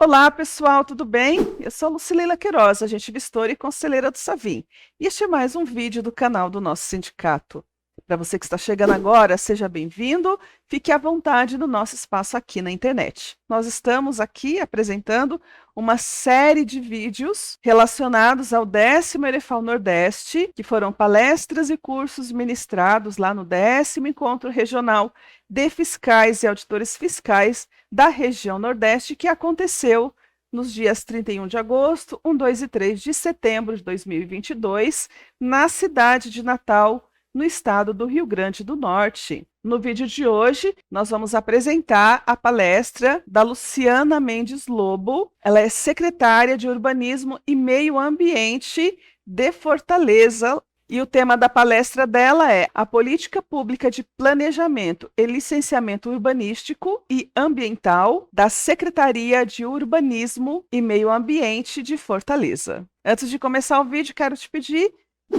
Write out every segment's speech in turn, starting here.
Olá, pessoal, tudo bem? Eu sou a Lucilena Queiroz, agente gestora e conselheira do Savim. E este é mais um vídeo do canal do nosso sindicato. Para você que está chegando agora, seja bem-vindo, fique à vontade no nosso espaço aqui na internet. Nós estamos aqui apresentando uma série de vídeos relacionados ao 10º Erefal Nordeste, que foram palestras e cursos ministrados lá no 10º Encontro Regional de Fiscais e Auditores Fiscais da região Nordeste, que aconteceu nos dias 31 de agosto, 1, 2 e 3 de setembro de 2022, na cidade de Natal, no estado do Rio Grande do Norte. No vídeo de hoje, nós vamos apresentar a palestra da Luciana Mendes Lobo. Ela é secretária de Urbanismo e Meio Ambiente de Fortaleza. E o tema da palestra dela é a política pública de planejamento e licenciamento urbanístico e ambiental da Secretaria de Urbanismo e Meio Ambiente de Fortaleza. Antes de começar o vídeo, quero te pedir,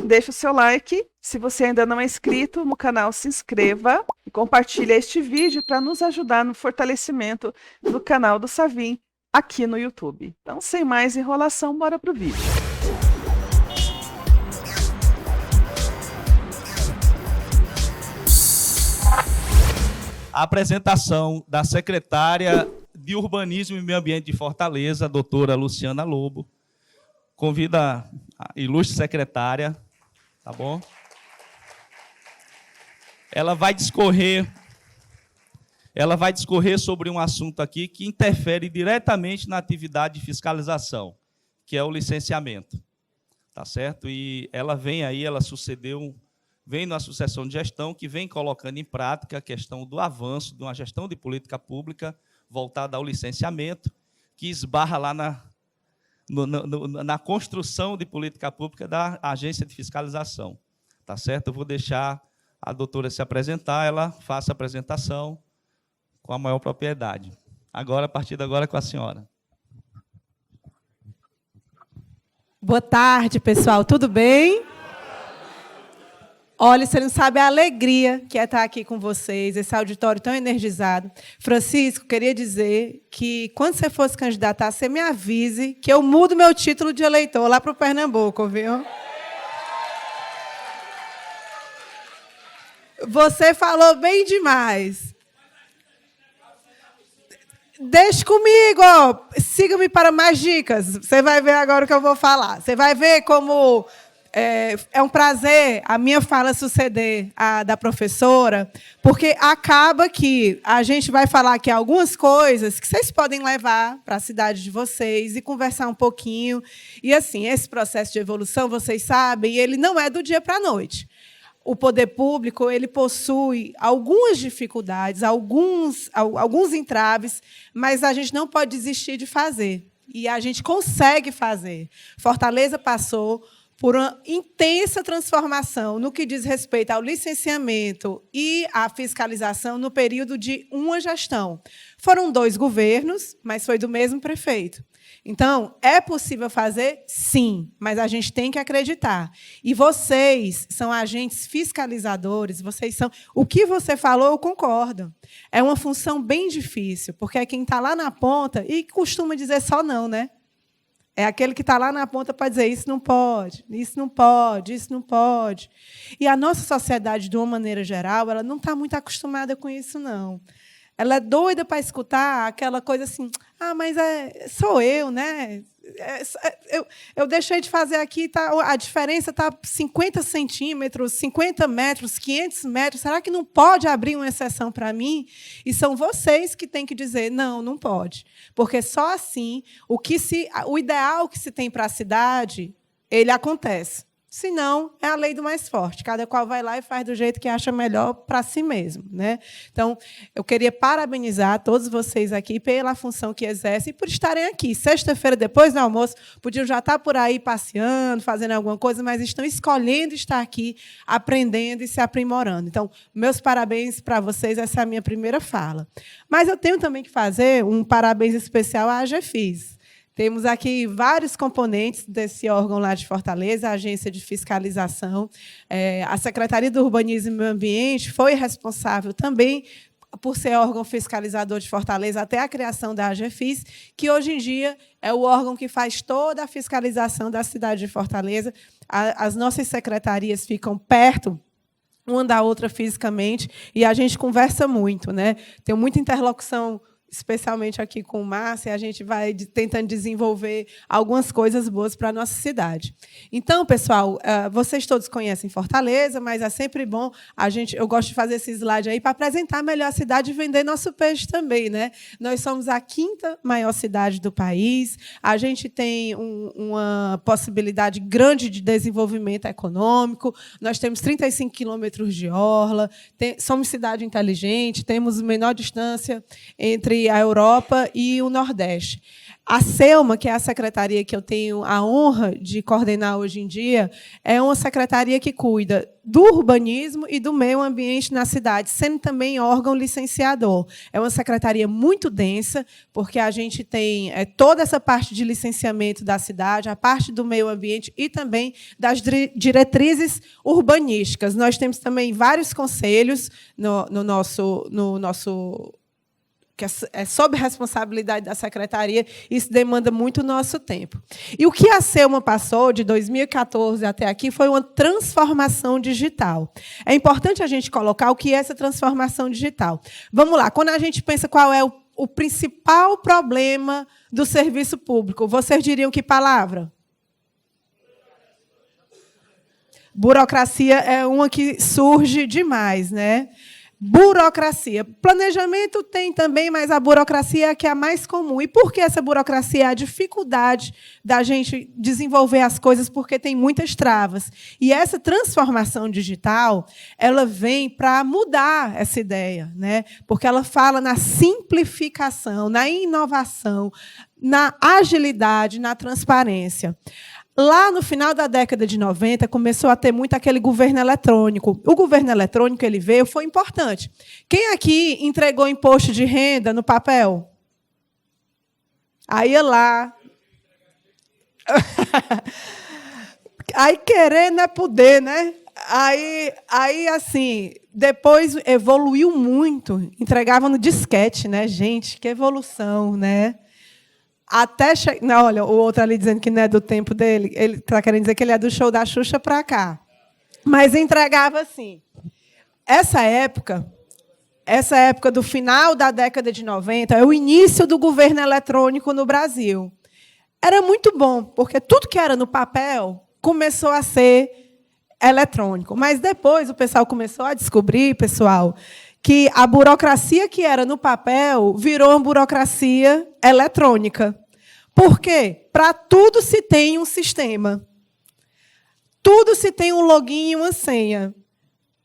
deixa o seu like. Se você ainda não é inscrito no canal, se inscreva e compartilhe este vídeo para nos ajudar no fortalecimento do canal do Savim aqui no YouTube. Então, sem mais enrolação, bora para o vídeo. A apresentação da secretária de Urbanismo e Meio Ambiente de Fortaleza, a doutora Luciana Lobo. Convida a ilustre secretária, tá bom? Ela vai discorrer sobre um assunto aqui que interfere diretamente na atividade de fiscalização, que é o licenciamento, tá certo? E ela vem na sucessão de gestão que vem colocando em prática a questão do avanço de uma gestão de política pública voltada ao licenciamento, que esbarra lá na construção de política pública da agência de fiscalização. Tá certo? Eu vou deixar a doutora se apresentar, ela faça a apresentação com a maior propriedade. Agora, a partir de agora, é com a senhora. Boa tarde, pessoal. Tudo bem? Olha, você não sabe a alegria que é estar aqui com vocês, esse auditório tão energizado. Francisco, queria dizer que, quando você for se candidatar, você me avise que eu mudo meu título de eleitor lá para o Pernambuco, viu? Você falou bem demais. Deixe comigo, siga-me para mais dicas. Você vai ver agora o que eu vou falar. Você vai ver como... É um prazer a minha fala suceder a da professora, porque acaba que a gente vai falar aqui algumas coisas que vocês podem levar para a cidade de vocês e conversar um pouquinho. E, assim, esse processo de evolução, vocês sabem, ele não é do dia para a noite. O poder público ele possui algumas dificuldades, alguns entraves, mas a gente não pode desistir de fazer. E a gente consegue fazer. Fortaleza passou por uma intensa transformação no que diz respeito ao licenciamento e à fiscalização no período de uma gestão. Foram 2 governos, mas foi do mesmo prefeito. Então, é possível fazer? Sim, mas a gente tem que acreditar. E vocês são agentes fiscalizadores, vocês são... O que você falou, eu concordo. É uma função bem difícil, porque é quem está lá na ponta e costuma dizer só não, né? É aquele que está lá na ponta para dizer isso não pode, isso não pode, isso não pode. E a nossa sociedade, de uma maneira geral, ela não está muito acostumada com isso, não. Ela é doida para escutar aquela coisa assim, mas sou eu, né? Eu deixei de fazer aqui, tá, a diferença está 50 centímetros, 50 metros, 500 metros. Será que não pode abrir uma exceção para mim? E são vocês que têm que dizer, não, não pode. Porque só assim, o ideal que se tem para a cidade, ele acontece. Senão, é a lei do mais forte. Cada qual vai lá e faz do jeito que acha melhor para si mesmo, né? Então, eu queria parabenizar todos vocês aqui pela função que exercem e por estarem aqui. Sexta-feira, depois do almoço, podiam já estar por aí passeando, fazendo alguma coisa, mas estão escolhendo estar aqui, aprendendo e se aprimorando. Então, meus parabéns para vocês, essa é a minha primeira fala. Mas eu tenho também que fazer um parabéns especial à AGFIS. Temos aqui vários componentes desse órgão lá de Fortaleza, a Agência de Fiscalização. A Secretaria do Urbanismo e Meio Ambiente foi responsável também por ser órgão fiscalizador de Fortaleza, até a criação da AGFIS, que hoje em dia é o órgão que faz toda a fiscalização da cidade de Fortaleza. As nossas secretarias ficam perto uma da outra fisicamente, e a gente conversa muito, né? Tem muita interlocução, especialmente aqui com o Márcio, e a gente vai tentando desenvolver algumas coisas boas para a nossa cidade. Então, pessoal, vocês todos conhecem Fortaleza, mas é sempre bom eu gosto de fazer esse slide aí para apresentar melhor a cidade e vender nosso peixe também, né? Nós somos a 5ª maior cidade do país, a gente tem uma possibilidade grande de desenvolvimento econômico, nós temos 35 quilômetros de orla, somos cidade inteligente, temos menor distância entre a Europa e o Nordeste. A SELMA, que é a secretaria que eu tenho a honra de coordenar hoje em dia, é uma secretaria que cuida do urbanismo e do meio ambiente na cidade, sendo também órgão licenciador. É uma secretaria muito densa, porque a gente tem toda essa parte de licenciamento da cidade, a parte do meio ambiente e também das diretrizes urbanísticas. Nós temos também vários conselhos no nosso que é sob responsabilidade da secretaria, isso demanda muito o nosso tempo. E o que a SELMA passou, de 2014 até aqui, foi uma transformação digital. É importante a gente colocar o que é essa transformação digital. Vamos lá, quando a gente pensa qual é o principal problema do serviço público, vocês diriam que palavra? Burocracia é uma que surge demais, né? Burocracia. Planejamento tem também, mas a burocracia é a que é a mais comum. E por que essa burocracia? A dificuldade da gente desenvolver as coisas, porque tem muitas travas. E essa transformação digital, ela vem para mudar essa ideia, né? Porque ela fala na simplificação, na inovação, na agilidade, na transparência. Lá no final da década de 90, começou a ter muito aquele governo eletrônico. O governo eletrônico ele veio, foi importante. Quem aqui entregou imposto de renda no papel? Aí ia lá. Aí querer não é poder, né? Aí assim, depois evoluiu muito. Entregava no disquete, né, gente? Que evolução, né? Até não, olha, o outro ali dizendo que não é do tempo dele, ele está querendo dizer que ele é do show da Xuxa para cá. Mas entregava assim. Essa época do final da década de 90, é o início do governo eletrônico no Brasil. Era muito bom, porque tudo que era no papel começou a ser eletrônico. Mas depois o pessoal começou a descobrir, pessoal, que a burocracia que era no papel virou uma burocracia eletrônica. Por quê? Para tudo se tem um sistema. Tudo se tem um login e uma senha.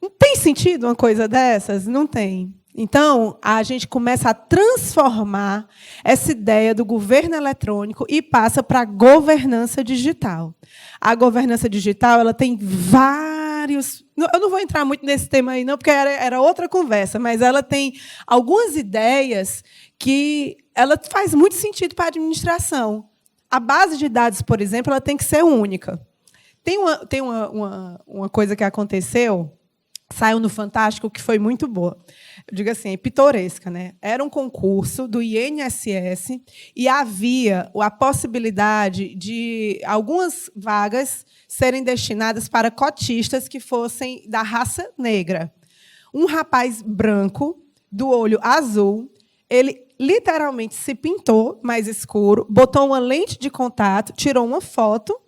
Não tem sentido uma coisa dessas? Não tem. Então, a gente começa a transformar essa ideia do governo eletrônico e passa para a governança digital. A governança digital ela tem vários... Eu não vou entrar muito nesse tema aí, não, porque era outra conversa, mas ela tem algumas ideias que ela faz muito sentido para a administração. A base de dados, por exemplo, ela tem que ser única. Tem uma coisa que aconteceu, saiu no Fantástico, que foi muito boa. Eu digo assim, pitoresca, né? Era um concurso do INSS e havia a possibilidade de algumas vagas serem destinadas para cotistas que fossem da raça negra. Um rapaz branco, do olho azul, ele literalmente se pintou mais escuro, botou uma lente de contato, tirou uma foto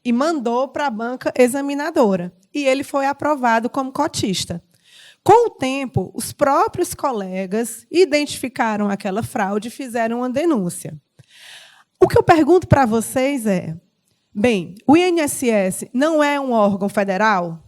e mandou para a banca examinadora. E ele foi aprovado como cotista. Com o tempo, os próprios colegas identificaram aquela fraude e fizeram uma denúncia. O que eu pergunto para vocês é, bem, o INSS não é um órgão federal?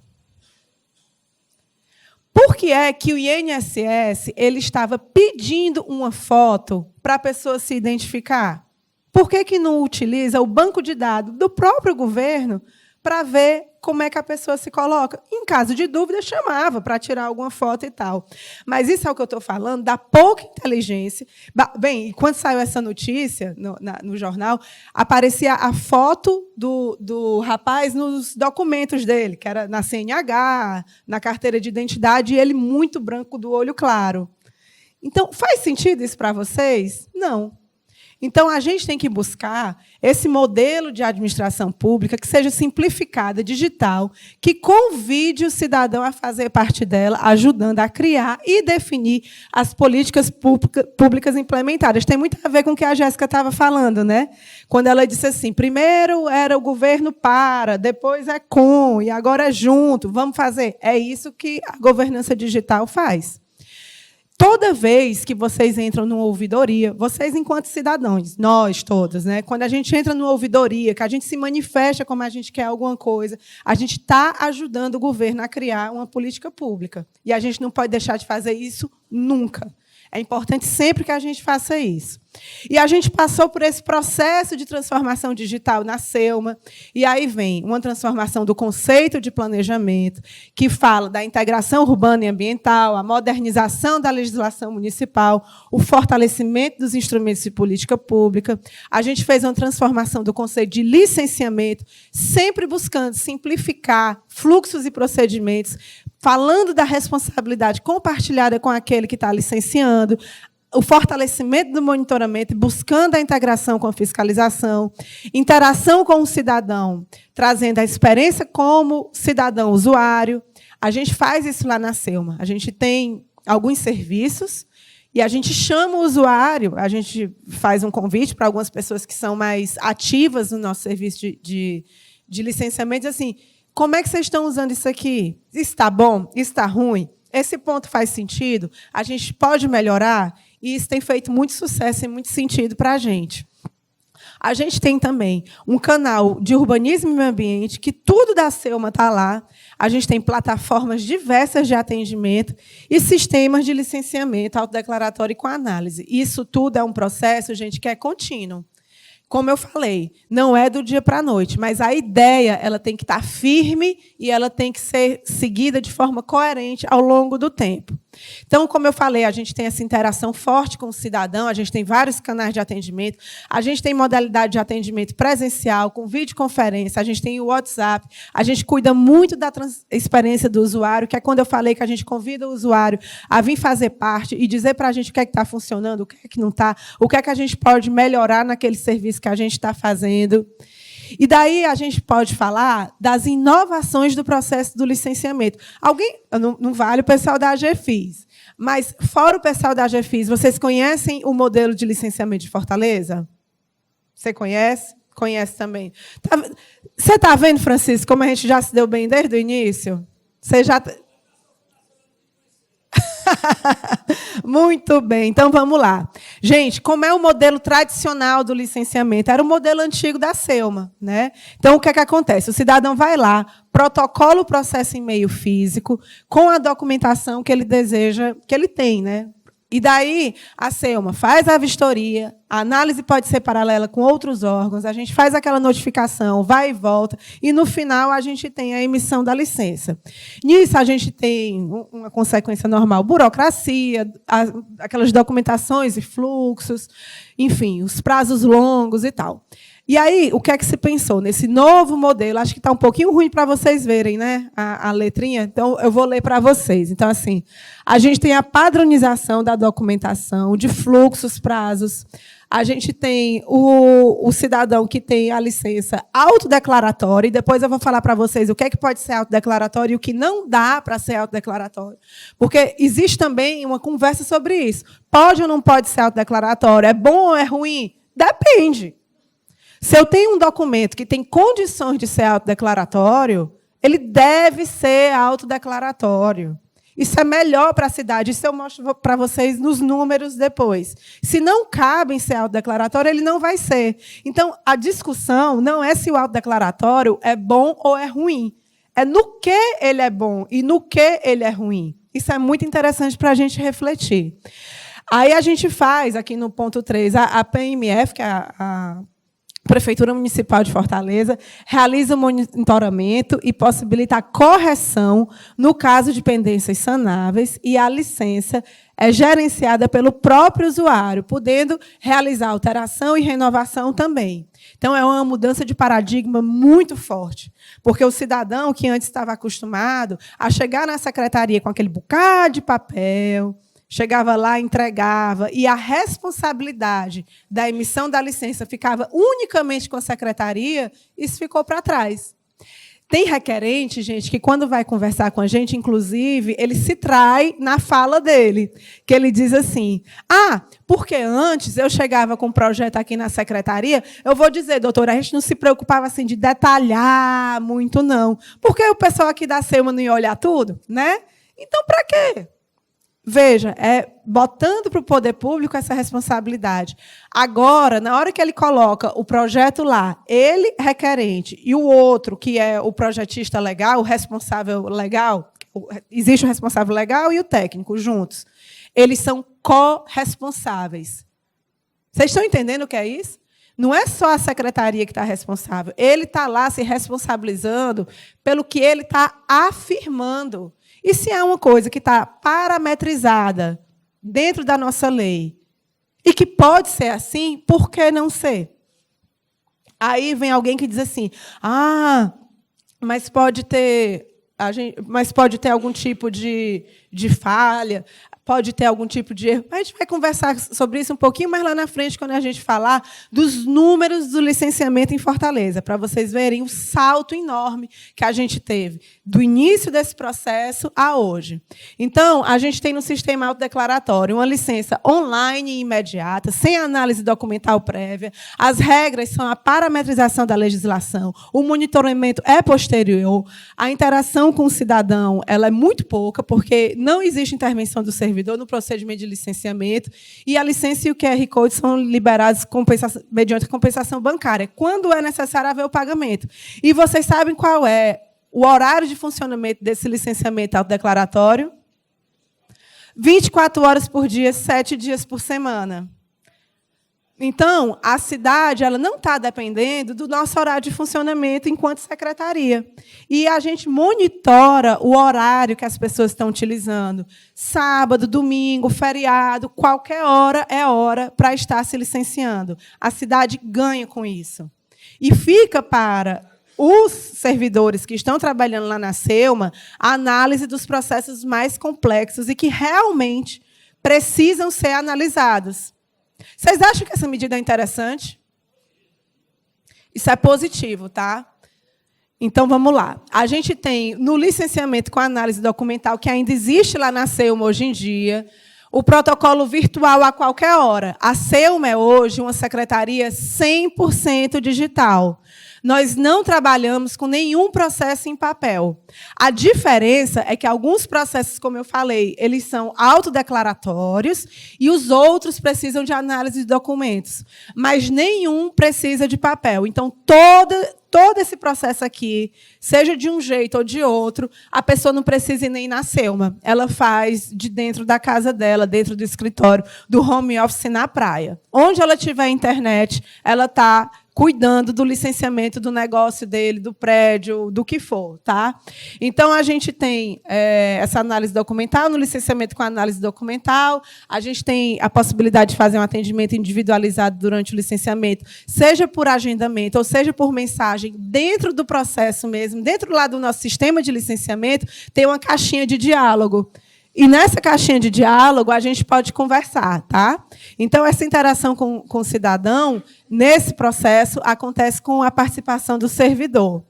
Por que é que o INSS ele estava pedindo uma foto para a pessoa se identificar? Por que não utiliza o banco de dados do próprio governo para ver como é que a pessoa se coloca? Em caso de dúvida, chamava para tirar alguma foto e tal. Mas isso é o que eu estou falando, da pouca inteligência. Bem, quando saiu essa notícia no jornal, aparecia a foto do rapaz nos documentos dele, que era na CNH, na carteira de identidade, e ele muito branco, do olho claro. Então, faz sentido isso para vocês? Não. Então, a gente tem que buscar esse modelo de administração pública que seja simplificada, digital, que convide o cidadão a fazer parte dela, ajudando a criar e definir as políticas públicas implementadas. Tem muito a ver com o que a Jéssica estava falando, né? Quando ela disse assim, primeiro era o governo para, depois é com, e agora é junto, vamos fazer. É isso que a governança digital faz. Toda vez que vocês entram numa ouvidoria, vocês enquanto cidadãos, nós todos, né? Quando a gente entra numa ouvidoria, que a gente se manifesta como a gente quer alguma coisa, a gente está ajudando o governo a criar uma política pública. E a gente não pode deixar de fazer isso nunca. É importante sempre que a gente faça isso. E a gente passou por esse processo de transformação digital na Selma, e aí vem uma transformação do conceito de planejamento, que fala da integração urbana e ambiental, a modernização da legislação municipal, o fortalecimento dos instrumentos de política pública. A gente fez uma transformação do conceito de licenciamento, sempre buscando simplificar fluxos e procedimentos, falando da responsabilidade compartilhada com aquele que está licenciando, o fortalecimento do monitoramento, buscando a integração com a fiscalização, interação com o cidadão, trazendo a experiência como cidadão usuário. A gente faz isso lá na Selma. A gente tem alguns serviços e a gente chama o usuário, a gente faz um convite para algumas pessoas que são mais ativas no nosso serviço de licenciamento, assim, como é que vocês estão usando isso aqui? Está bom? Está ruim? Esse ponto faz sentido? A gente pode melhorar? E isso tem feito muito sucesso e muito sentido para a gente. A gente tem também um canal de urbanismo e meio ambiente, que tudo da Selma está lá. A gente tem plataformas diversas de atendimento e sistemas de licenciamento autodeclaratório e com análise. Isso tudo é um processo, gente, que é contínuo. Como eu falei, não é do dia para a noite, mas a ideia ela tem que estar firme e ela tem que ser seguida de forma coerente ao longo do tempo. Então, como eu falei, a gente tem essa interação forte com o cidadão, a gente tem vários canais de atendimento, a gente tem modalidade de atendimento presencial, com videoconferência, a gente tem o WhatsApp, a gente cuida muito da experiência do usuário, que é quando eu falei que a gente convida o usuário a vir fazer parte e dizer para a gente o que é que está funcionando, o que é que não está, o que é que a gente pode melhorar naquele serviço que a gente está fazendo. E daí a gente pode falar das inovações do processo do licenciamento. Alguém, não vale o pessoal da AGFIS, mas fora o pessoal da AGFIS, vocês conhecem o modelo de licenciamento de Fortaleza? Você conhece? Conhece também. Você está vendo, Francisco, como a gente já se deu bem desde o início? Você já... Muito bem, então vamos lá. Gente, como é o modelo tradicional do licenciamento? Era o modelo antigo da Selma, né? Então, o que é que acontece? O cidadão vai lá, protocola o processo em meio físico, com a documentação que ele deseja, que ele tem, né? E daí, a Selma faz a vistoria, a análise pode ser paralela com outros órgãos, a gente faz aquela notificação, vai e volta, e, no final, a gente tem a emissão da licença. Nisso, a gente tem uma consequência normal, burocracia, aquelas documentações e fluxos, enfim, os prazos longos e tal. E aí, o que é que se pensou nesse novo modelo? Acho que está um pouquinho ruim para vocês verem, né, a letrinha, então eu vou ler para vocês. Então, assim, a gente tem a padronização da documentação, de fluxos, prazos. A gente tem o cidadão que tem a licença autodeclaratória, e depois eu vou falar para vocês o que é que pode ser autodeclaratório e o que não dá para ser autodeclaratório. Porque existe também uma conversa sobre isso. Pode ou não pode ser autodeclaratório? É bom ou é ruim? Depende. Se eu tenho um documento que tem condições de ser autodeclaratório, ele deve ser autodeclaratório. Isso é melhor para a cidade. Isso eu mostro para vocês nos números depois. Se não cabe em ser autodeclaratório, ele não vai ser. Então, a discussão não é se o autodeclaratório é bom ou é ruim. É no que ele é bom e no que ele é ruim. Isso é muito interessante para a gente refletir. Aí a gente faz, aqui no ponto 3, a PMF, que é a Prefeitura Municipal de Fortaleza, realiza o monitoramento e possibilita a correção no caso de pendências sanáveis, e a licença é gerenciada pelo próprio usuário, podendo realizar alteração e renovação também. Então, é uma mudança de paradigma muito forte, porque o cidadão que antes estava acostumado a chegar na secretaria com aquele bocado de papel, chegava lá, entregava, e a responsabilidade da emissão da licença ficava unicamente com a secretaria, isso ficou para trás. Tem requerente, gente, que quando vai conversar com a gente, inclusive, ele se trai na fala dele, que ele diz assim, porque antes eu chegava com um projeto aqui na secretaria, eu vou dizer, doutora, a gente não se preocupava assim, de detalhar muito, não, porque o pessoal aqui da SEUMA não ia olhar tudo, né? Então, para quê? Veja, botando para o poder público essa responsabilidade. Agora, na hora que ele coloca o projeto lá, ele requerente, e o outro, que é o projetista legal, o responsável legal, existe o responsável legal e o técnico juntos. Eles são corresponsáveis. Vocês estão entendendo o que é isso? Não é só a secretaria que está responsável. Ele está lá se responsabilizando pelo que ele está afirmando. E se é uma coisa que está parametrizada dentro da nossa lei e que pode ser assim, por que não ser? Aí vem alguém que diz assim, mas pode ter algum tipo de falha, pode ter algum tipo de erro. A gente vai conversar sobre isso um pouquinho mais lá na frente, quando a gente falar dos números do licenciamento em Fortaleza, para vocês verem o salto enorme que a gente teve, do início desse processo a hoje. Então, a gente tem no sistema autodeclaratório uma licença online e imediata, sem análise documental prévia, as regras são a parametrização da legislação, o monitoramento é posterior, a interação com o cidadão ela é muito pouca, porque não existe intervenção do servidor no procedimento de licenciamento, e a licença e o QR Code são liberados mediante compensação bancária, quando é necessário haver o pagamento. E vocês sabem qual é o horário de funcionamento desse licenciamento autodeclaratório? 24 horas por dia, 7 dias por semana. Então, a cidade ela não está dependendo do nosso horário de funcionamento enquanto secretaria. E a gente monitora o horário que as pessoas estão utilizando. Sábado, domingo, feriado, qualquer hora é hora para estar se licenciando. A cidade ganha com isso. E fica para os servidores que estão trabalhando lá na SEUMA a análise dos processos mais complexos e que realmente precisam ser analisados. Vocês acham que essa medida é interessante? Isso é positivo, tá? Então, vamos lá. A gente tem, no licenciamento com análise documental, que ainda existe lá na SEUMA hoje em dia, o protocolo virtual a qualquer hora. A SEUMA é hoje uma secretaria 100% digital. Nós não trabalhamos com nenhum processo em papel. A diferença é que alguns processos, como eu falei, eles são autodeclaratórios e os outros precisam de análise de documentos. Mas nenhum precisa de papel. Então, todo esse processo aqui, seja de um jeito ou de outro, a pessoa não precisa ir nem na SEUMA. Ela faz de dentro da casa dela, dentro do escritório, do home office na praia. Onde ela tiver internet, ela está cuidando do licenciamento do negócio dele, do prédio, do que for. Tá? Então, a gente tem essa análise documental, no licenciamento com análise documental, a gente tem a possibilidade de fazer um atendimento individualizado durante o licenciamento, seja por agendamento, ou seja por mensagem, dentro do processo mesmo, dentro lá do nosso sistema de licenciamento, tem uma caixinha de diálogo. E nessa caixinha de diálogo, a gente pode conversar. Tá? Então, essa interação com o cidadão, nesse processo, acontece com a participação do servidor.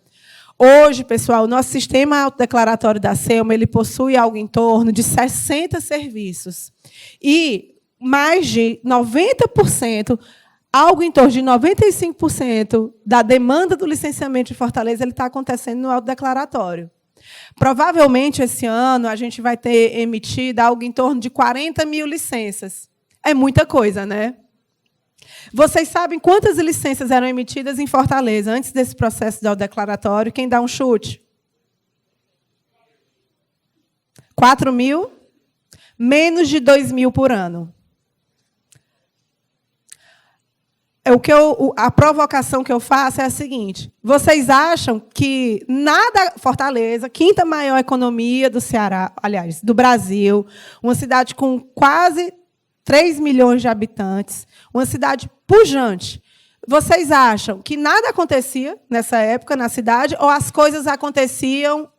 Hoje, pessoal, o nosso sistema autodeclaratório da SEUMA ele possui algo em torno de 60 serviços. E mais de 90%, algo em torno de 95% da demanda do licenciamento de Fortaleza ele está acontecendo no autodeclaratório. Provavelmente, esse ano, a gente vai ter emitido algo em torno de 40 mil licenças. É muita coisa, né? Vocês sabem quantas licenças eram emitidas em Fortaleza antes desse processo de autodeclaratório? Quem dá um chute? 4 mil? Menos de 2 mil por ano. A provocação que eu faço é a seguinte: vocês acham que Fortaleza, quinta maior economia do Ceará, aliás, do Brasil, uma cidade com quase 3 milhões de habitantes, uma cidade pujante, vocês acham que nada acontecia nessa época na cidade ou as coisas aconteciam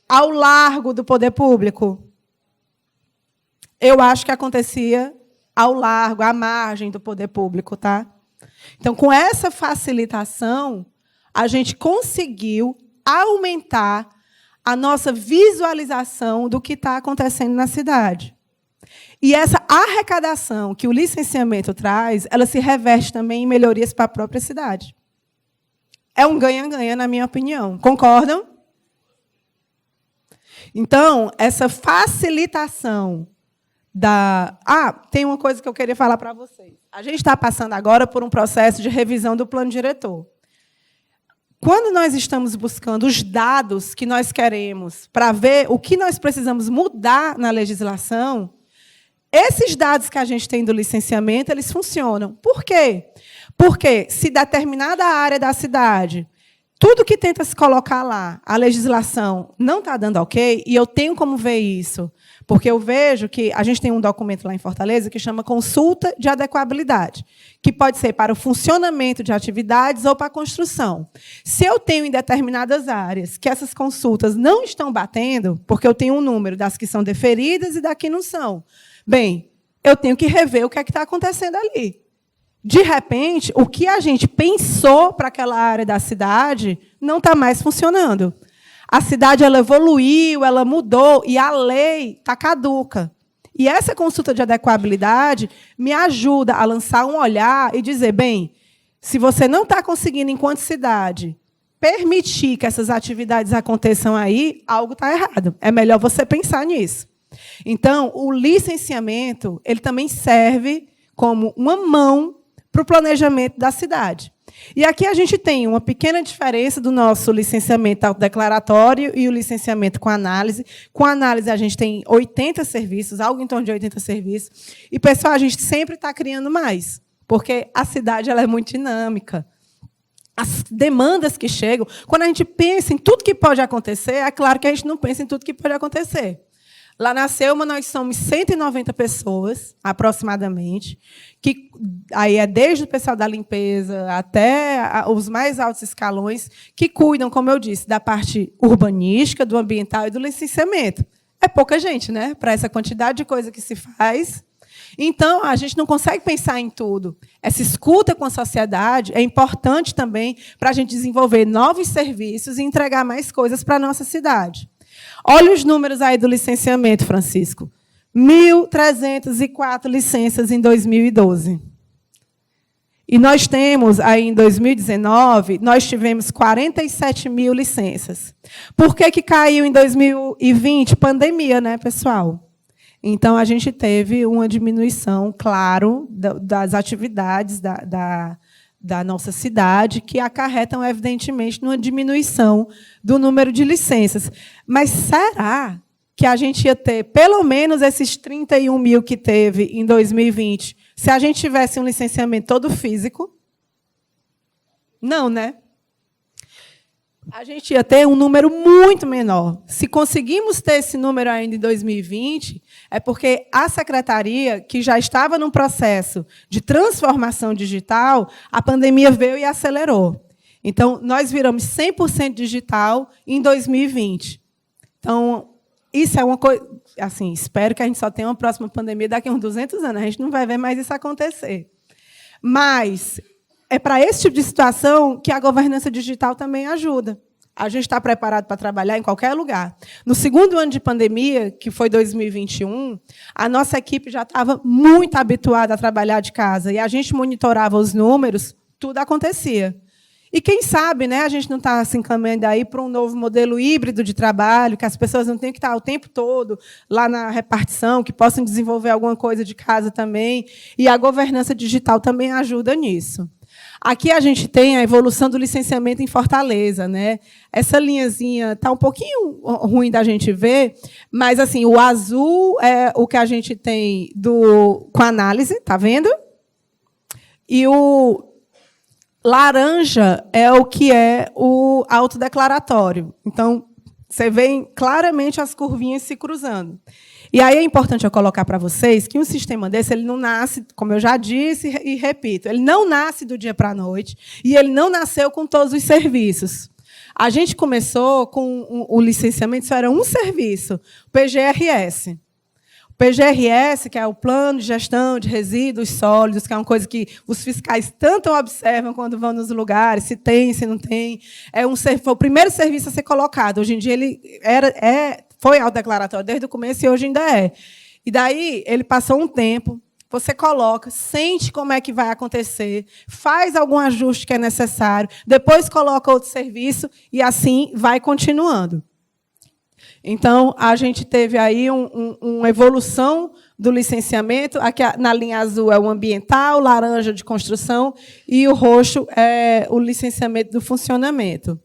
ao largo do poder público? eu acho que acontecia ao largo, à margem do poder público, tá? Então, com essa facilitação, a gente conseguiu aumentar a nossa visualização do que está acontecendo na cidade. E essa arrecadação que o licenciamento traz, ela se reverte também em melhorias para a própria cidade. É um ganha-ganha, na minha opinião. Concordam? Então, essa facilitação da... tem uma coisa que eu queria falar para vocês. A gente está passando agora por um processo de revisão do plano diretor. Quando nós estamos buscando os dados que nós queremos para ver o que nós precisamos mudar na legislação, esses dados que a gente tem do licenciamento, eles funcionam. Por quê? Porque se determinada área da cidade, tudo que tenta se colocar lá, a legislação não está dando ok, e eu tenho como ver isso, porque eu vejo que a gente tem um documento lá em Fortaleza que chama Consulta de Adequabilidade, que pode ser para o funcionamento de atividades ou para a construção. Se eu tenho em determinadas áreas que essas consultas não estão batendo, porque eu tenho um número das que são deferidas e das que não são, bem, eu tenho que rever o que é que está acontecendo ali. De repente, o que a gente pensou para aquela área da cidade não está mais funcionando. A cidade ela evoluiu, ela mudou, e a lei está caduca. E essa consulta de adequabilidade me ajuda a lançar um olhar e dizer, bem, se você não está conseguindo, enquanto cidade, permitir que essas atividades aconteçam aí, algo está errado. É melhor você pensar nisso. Então, o licenciamento ele também serve como uma mão para o planejamento da cidade. E aqui a gente tem uma pequena diferença do nosso licenciamento autodeclaratório e o licenciamento com análise. Com análise, a gente tem 80 serviços, algo em torno de 80 serviços. E, pessoal, a gente sempre está criando mais, porque a cidade ela é muito dinâmica. As demandas que chegam, quando a gente pensa em tudo que pode acontecer, é claro que a gente não pensa em tudo que pode acontecer. Lá na Selma, nós somos 190 pessoas, aproximadamente, que aí é desde o pessoal da limpeza até os mais altos escalões, que cuidam, como eu disse, da parte urbanística, do ambiental e do licenciamento. É pouca gente, né, para essa quantidade de coisa que se faz. Então, a gente não consegue pensar em tudo. Essa escuta com a sociedade é importante também para a gente desenvolver novos serviços e entregar mais coisas para a nossa cidade. Olha os números aí do licenciamento, Francisco. 1.304 licenças em 2012. E nós temos, aí em 2019, nós tivemos 47 mil licenças. Por que caiu em 2020? Pandemia, né, pessoal? Então, a gente teve uma diminuição, claro, das atividades da nossa cidade, que acarretam, evidentemente, numa diminuição do número de licenças. Mas será que a gente ia ter pelo menos esses 31 mil que teve em 2020, se a gente tivesse um licenciamento todo físico? Não, né? A gente ia ter um número muito menor. Se conseguimos ter esse número ainda em 2020, é porque a secretaria, que já estava num processo de transformação digital, a pandemia veio e acelerou. Então, nós viramos 100% digital em 2020. Então, isso é uma coisa... Assim, espero que a gente só tenha uma próxima pandemia daqui a uns 200 anos. A gente não vai ver mais isso acontecer. Mas é para esse tipo de situação que a governança digital também ajuda. A gente está preparado para trabalhar em qualquer lugar. No segundo ano de pandemia, que foi 2021, a nossa equipe já estava muito habituada a trabalhar de casa, e a gente monitorava os números, tudo acontecia. E quem sabe, né, a gente não está se encaminhando aí para um novo modelo híbrido de trabalho, que as pessoas não tenham que estar o tempo todo lá na repartição, que possam desenvolver alguma coisa de casa também, e a governança digital também ajuda nisso. Aqui a gente tem a evolução do licenciamento em Fortaleza, né? Essa linhazinha está um pouquinho ruim da gente ver, mas assim, o azul é o que a gente tem com análise, está vendo? E o laranja é o que é o autodeclaratório. Então, você vê claramente as curvinhas se cruzando. E aí é importante eu colocar para vocês que um sistema desse ele não nasce, como eu já disse e repito, ele não nasce do dia para a noite e ele não nasceu com todos os serviços. A gente começou com o licenciamento, isso era um serviço, o PGRS. O PGRS, que é o Plano de Gestão de Resíduos Sólidos, que é uma coisa que os fiscais tanto observam quando vão nos lugares, se tem, se não tem. Foi o primeiro serviço a ser colocado. Hoje em dia, ele foi autodeclaratório desde o começo e hoje ainda é. E daí, ele passou um tempo, você coloca, sente como é que vai acontecer, faz algum ajuste que é necessário, depois coloca outro serviço e assim vai continuando. Então, a gente teve aí uma evolução do licenciamento. Aqui, na linha azul, é o ambiental, laranja de construção, e o roxo é o licenciamento do funcionamento.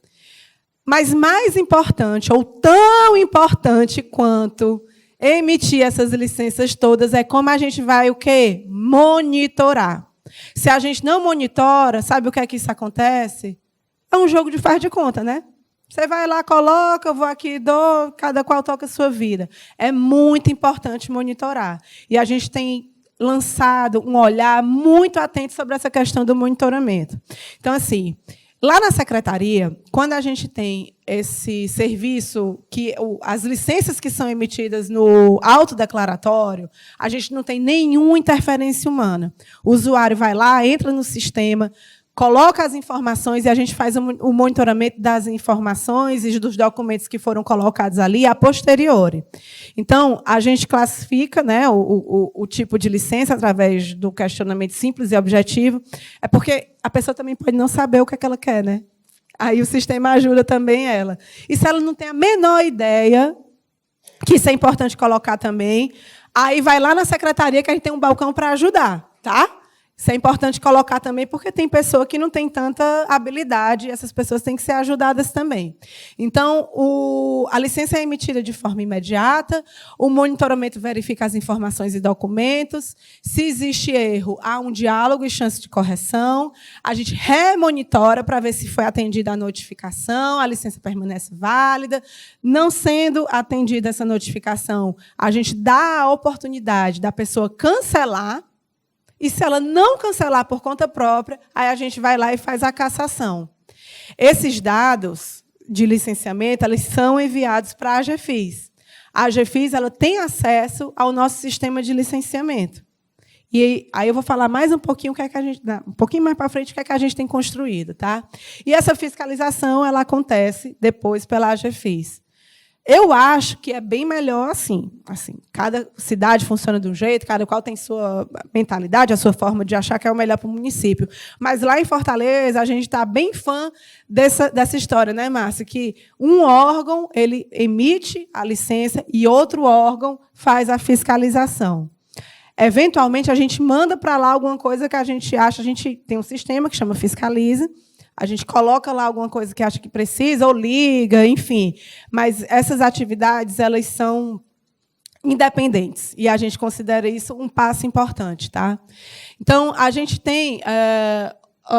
Mas mais importante, ou tão importante quanto emitir essas licenças todas, é como a gente vai o quê? Monitorar. Se a gente não monitora, sabe o que é que isso acontece? É um jogo de faz de conta, né? Você vai lá, coloca, eu vou aqui, dou, cada qual toca a sua vida. É muito importante monitorar. E a gente tem lançado um olhar muito atento sobre essa questão do monitoramento. Então, assim, lá na secretaria, quando a gente tem esse serviço, as licenças que são emitidas no autodeclaratório, a gente não tem nenhuma interferência humana. O usuário vai lá, entra no sistema, coloca as informações e a gente faz o monitoramento das informações e dos documentos que foram colocados ali a posteriori. Então, a gente classifica, né, o tipo de licença através do questionamento simples e objetivo. É porque a pessoa também pode não saber o que é que ela quer, né? Aí o sistema ajuda também ela. E se ela não tem a menor ideia, que isso é importante colocar também, aí vai lá na secretaria que a gente tem um balcão para ajudar, tá? Isso é importante colocar também, porque tem pessoa que não tem tanta habilidade, e essas pessoas têm que ser ajudadas também. Então, a licença é emitida de forma imediata, o monitoramento verifica as informações e documentos, se existe erro, há um diálogo e chance de correção, a gente remonitora para ver se foi atendida a notificação, a licença permanece válida. Não sendo atendida essa notificação, a gente dá a oportunidade da pessoa cancelar. E se ela não cancelar por conta própria, aí a gente vai lá e faz a cassação. Esses dados de licenciamento, eles são enviados para a AGFIS. A AGFIS, ela tem acesso ao nosso sistema de licenciamento. E aí eu vou falar mais um pouquinho o que é que a gente, um pouquinho mais para frente o que é que a gente tem construído, tá? E essa fiscalização, ela acontece depois pela AGFIS. Eu acho que é bem melhor assim. Cada cidade funciona de um jeito, cada qual tem sua mentalidade, a sua forma de achar que é o melhor para o município. Mas lá em Fortaleza, a gente está bem fã dessa história, né, Márcia? Que um órgão ele emite a licença e outro órgão faz a fiscalização. Eventualmente, a gente manda para lá alguma coisa que a gente acha, a gente tem um sistema que chama Fiscaliza. A gente coloca lá alguma coisa que acha que precisa, ou liga, enfim. Mas essas atividades, elas são independentes. E a gente considera isso um passo importante, tá? Então, a gente tem,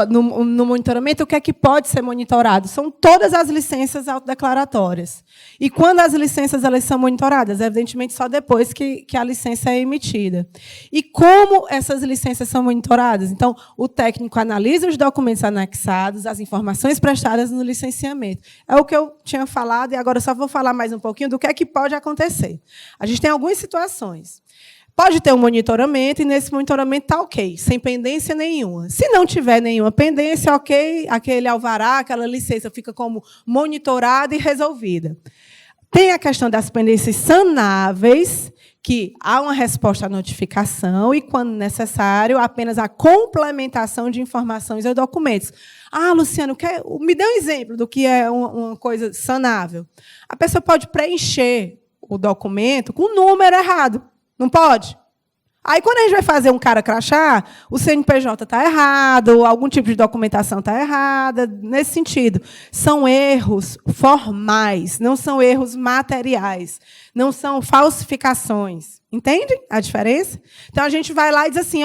no monitoramento, o que é que pode ser monitorado? São todas as licenças autodeclaratórias. E quando as licenças elas são monitoradas? Evidentemente, só depois que a licença é emitida. E como essas licenças são monitoradas? Então, o técnico analisa os documentos anexados, as informações prestadas no licenciamento. É o que eu tinha falado, e agora eu só vou falar mais um pouquinho do que é que pode acontecer. A gente tem algumas situações. Pode ter um monitoramento, e nesse monitoramento está ok, sem pendência nenhuma. Se não tiver nenhuma pendência, ok, aquele alvará, aquela licença fica como monitorada e resolvida. Tem a questão das pendências sanáveis, que há uma resposta à notificação e, quando necessário, apenas a complementação de informações ou documentos. Ah, Luciano, me dê um exemplo do que é uma coisa sanável. A pessoa pode preencher o documento com o número errado. Não pode? Aí, quando a gente vai fazer um cara crachá, o CNPJ está errado, algum tipo de documentação está errada, nesse sentido. São erros formais, não são erros materiais, não são falsificações. Entendem a diferença? Então, a gente vai lá e diz assim,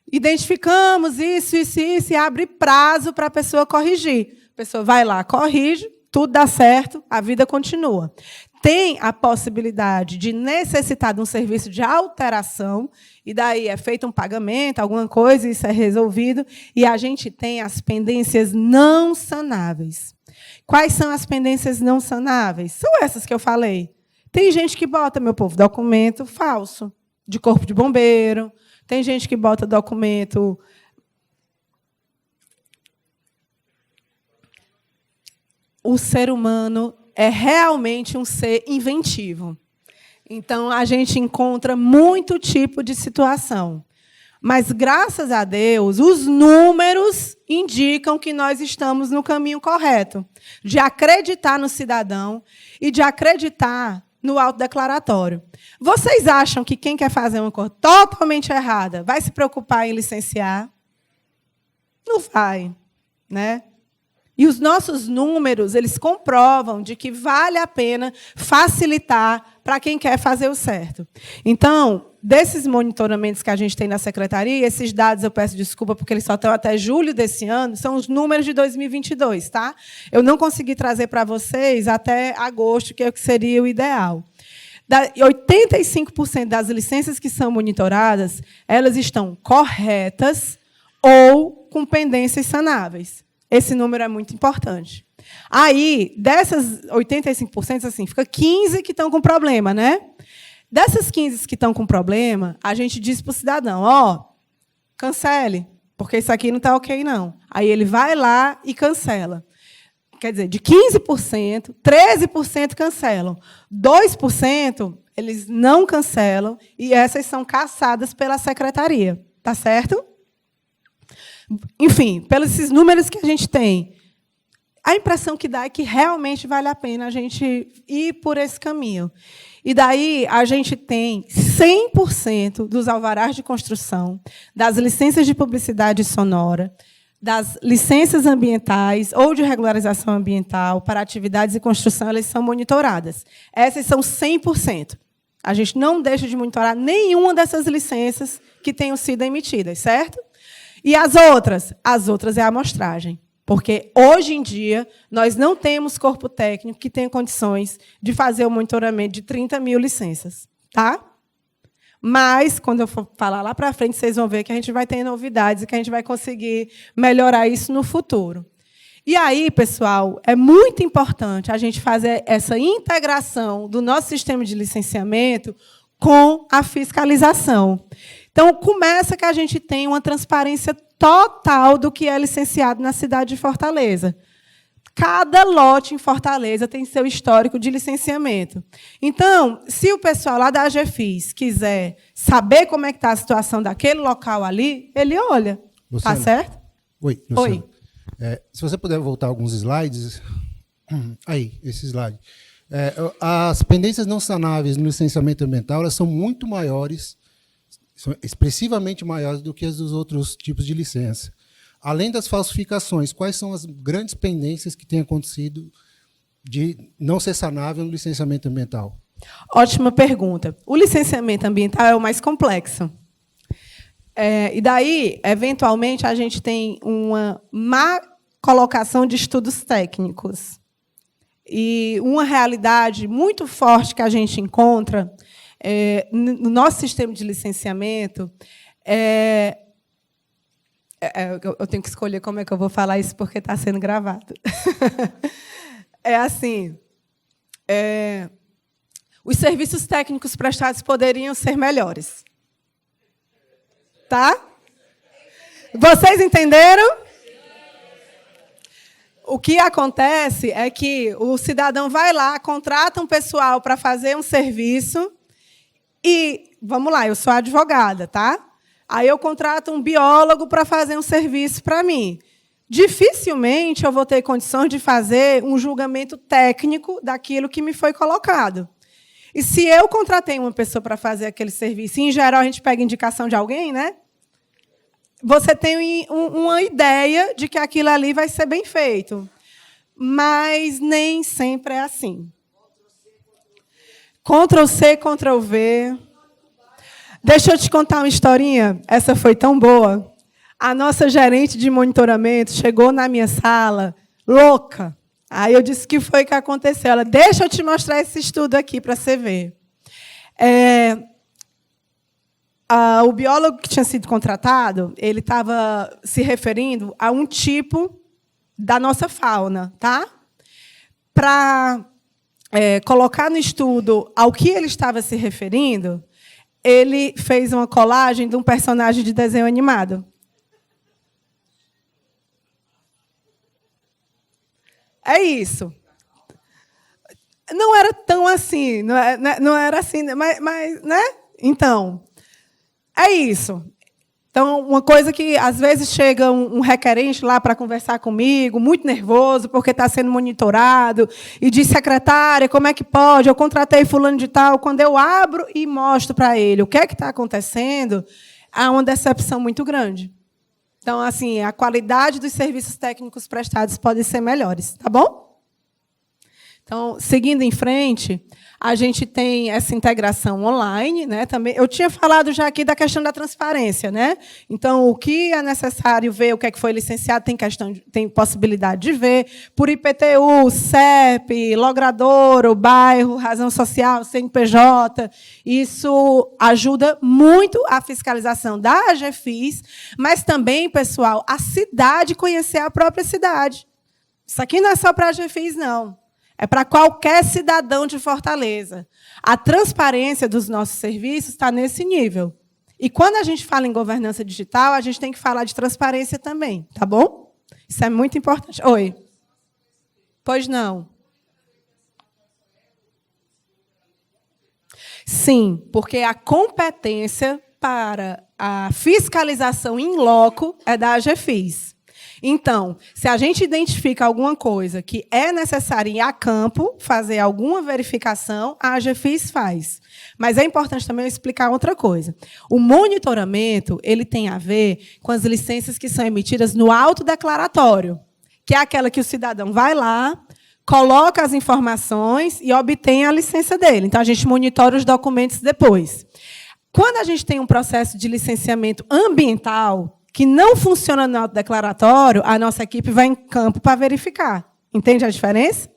identificamos isso, e abre prazo para a pessoa corrigir. A pessoa vai lá, corrige, tudo dá certo, a vida continua. Tem a possibilidade de necessitar de um serviço de alteração, e daí é feito um pagamento, alguma coisa, isso é resolvido, e a gente tem as pendências não sanáveis. Quais são as pendências não sanáveis? São essas que eu falei. Tem gente que bota, meu povo, documento falso, de corpo de bombeiro. Tem gente que bota documento... O ser humano é realmente um ser inventivo. Então, a gente encontra muito tipo de situação. Mas, graças a Deus, os números indicam que nós estamos no caminho correto, de acreditar no cidadão e de acreditar no autodeclaratório. Vocês acham que quem quer fazer uma coisa totalmente errada vai se preocupar em licenciar? Não vai, né? E os nossos números, eles comprovam de que vale a pena facilitar para quem quer fazer o certo. Então, desses monitoramentos que a gente tem na secretaria, esses dados eu peço desculpa porque eles só estão até julho desse ano, são os números de 2022, tá? Eu não consegui trazer para vocês até agosto, que é o que seria o ideal. 85% das licenças que são monitoradas, elas estão corretas ou com pendências sanáveis. Esse número é muito importante. Aí, dessas 85%, assim, fica 15 que estão com problema, né? Dessas 15 que estão com problema, a gente diz para o cidadão, ó, cancele, porque isso aqui não está ok, não. Aí ele vai lá e cancela. Quer dizer, de 15%, 13% cancelam. 2% eles não cancelam, e essas são cassadas pela secretaria. Tá certo? Enfim, pelos esses números que a gente tem, a impressão que dá é que realmente vale a pena a gente ir por esse caminho. E daí a gente tem 100% dos alvarás de construção, das licenças de publicidade sonora, das licenças ambientais ou de regularização ambiental para atividades de construção, elas são monitoradas. Essas são 100%. A gente não deixa de monitorar nenhuma dessas licenças que tenham sido emitidas, certo? E as outras? As outras é a amostragem. Porque, hoje em dia, nós não temos corpo técnico que tenha condições de fazer o monitoramento de 30 mil licenças. Tá? Mas, quando eu for falar lá para frente, vocês vão ver que a gente vai ter novidades e que a gente vai conseguir melhorar isso no futuro. E aí, pessoal, é muito importante a gente fazer essa integração do nosso sistema de licenciamento com a fiscalização. Então, começa que a gente tem uma transparência total do que é licenciado na cidade de Fortaleza. Cada lote em Fortaleza tem seu histórico de licenciamento. Então, se o pessoal lá da AGFIS quiser saber como é que está a situação daquele local ali, ele olha. Está certo? Oi, Luciana. Oi. Se você puder voltar alguns slides. Aí, esse slide. As pendências não sanáveis no licenciamento ambiental, elas são muito maiores, são expressivamente maiores do que as dos outros tipos de licença. Além das falsificações, quais são as grandes pendências que têm acontecido de não ser sanável no licenciamento ambiental? Ótima pergunta. O licenciamento ambiental é o mais complexo. E daí, eventualmente, a gente tem uma má colocação de estudos técnicos. E uma realidade muito forte que a gente encontra no nosso sistema de licenciamento eu tenho que escolher como é que eu vou falar isso, porque está sendo gravado. É assim, os serviços técnicos prestados poderiam ser melhores. Tá? Vocês entenderam? O que acontece é que o cidadão vai lá, contrata um pessoal para fazer um serviço e, vamos lá, eu sou advogada, tá? Aí eu contrato um biólogo para fazer um serviço para mim. Dificilmente eu vou ter condições de fazer um julgamento técnico daquilo que me foi colocado. E se eu contratei uma pessoa para fazer aquele serviço, e, em geral, a gente pega indicação de alguém, né? Você tem uma ideia de que aquilo ali vai ser bem feito. Mas nem sempre é assim. Ctrl+C, Ctrl+V. Deixa eu te contar uma historinha. Essa foi tão boa. A nossa gerente de monitoramento chegou na minha sala, louca. Aí eu disse, o que foi que aconteceu? Ela, deixa eu te mostrar esse estudo aqui para você ver. O biólogo que tinha sido contratado, ele estava se referindo a um tipo da nossa fauna, tá? Para colocar no estudo ao que ele estava se referindo, ele fez uma colagem de um personagem de desenho animado. É isso. Não era tão assim, não era assim, mas, né? Então, é isso. Então, uma coisa que, às vezes, chega um requerente lá para conversar comigo, muito nervoso, porque está sendo monitorado, e diz, secretária, como é que pode? Eu contratei fulano de tal. Quando eu abro e mostro para ele o que é que está acontecendo, há uma decepção muito grande. Então, assim, a qualidade dos serviços técnicos prestados pode ser melhores, tá bom? Então, seguindo em frente, a gente tem essa integração online, né? Também, eu tinha falado já aqui da questão da transparência, né? Então, o que é necessário ver, o que é que foi licenciado, tem possibilidade de ver, por IPTU, CEP, logradouro, bairro, razão social, CNPJ. Isso ajuda muito a fiscalização da AGFIS, mas também, pessoal, a cidade conhecer a própria cidade. Isso aqui não é só para a AGFIS, não. É para qualquer cidadão de Fortaleza. A transparência dos nossos serviços está nesse nível. E quando a gente fala em governança digital, a gente tem que falar de transparência também, tá bom? Isso é muito importante. Oi. Pois não. Sim, porque a competência para a fiscalização in loco é da AGFIS. Então, se a gente identifica alguma coisa que é necessário ir a campo, fazer alguma verificação, a AGFIS faz. Mas é importante também eu explicar outra coisa. O monitoramento ele tem a ver com as licenças que são emitidas no autodeclaratório, que é aquela que o cidadão vai lá, coloca as informações e obtém a licença dele. Então, a gente monitora os documentos depois. Quando a gente tem um processo de licenciamento ambiental, que não funciona no autodeclaratório, a nossa equipe vai em campo para verificar. Entende a diferença?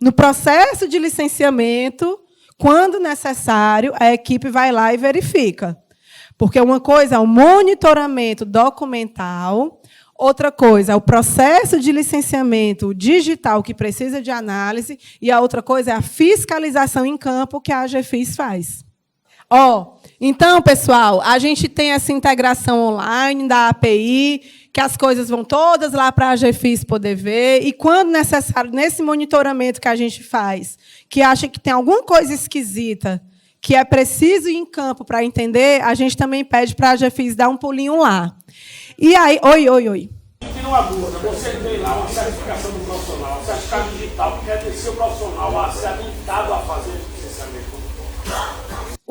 No processo de licenciamento, quando necessário, a equipe vai lá e verifica. Porque uma coisa é o monitoramento documental, outra coisa é o processo de licenciamento digital, que precisa de análise, e a outra coisa é a fiscalização em campo, que a AGFIS faz. Então, pessoal, a gente tem essa integração online da API, que as coisas vão todas lá para a AGFIS poder ver, e, quando necessário, nesse monitoramento que a gente faz, que acha que tem alguma coisa esquisita, que é preciso ir em campo para entender, a gente também pede para a AGFIS dar um pulinho lá. E aí... Oi. Que não abusa, você tem lá uma certificação do profissional, um certificado digital, que quer dizer o profissional a ser habilitado a fazer o licenciamento.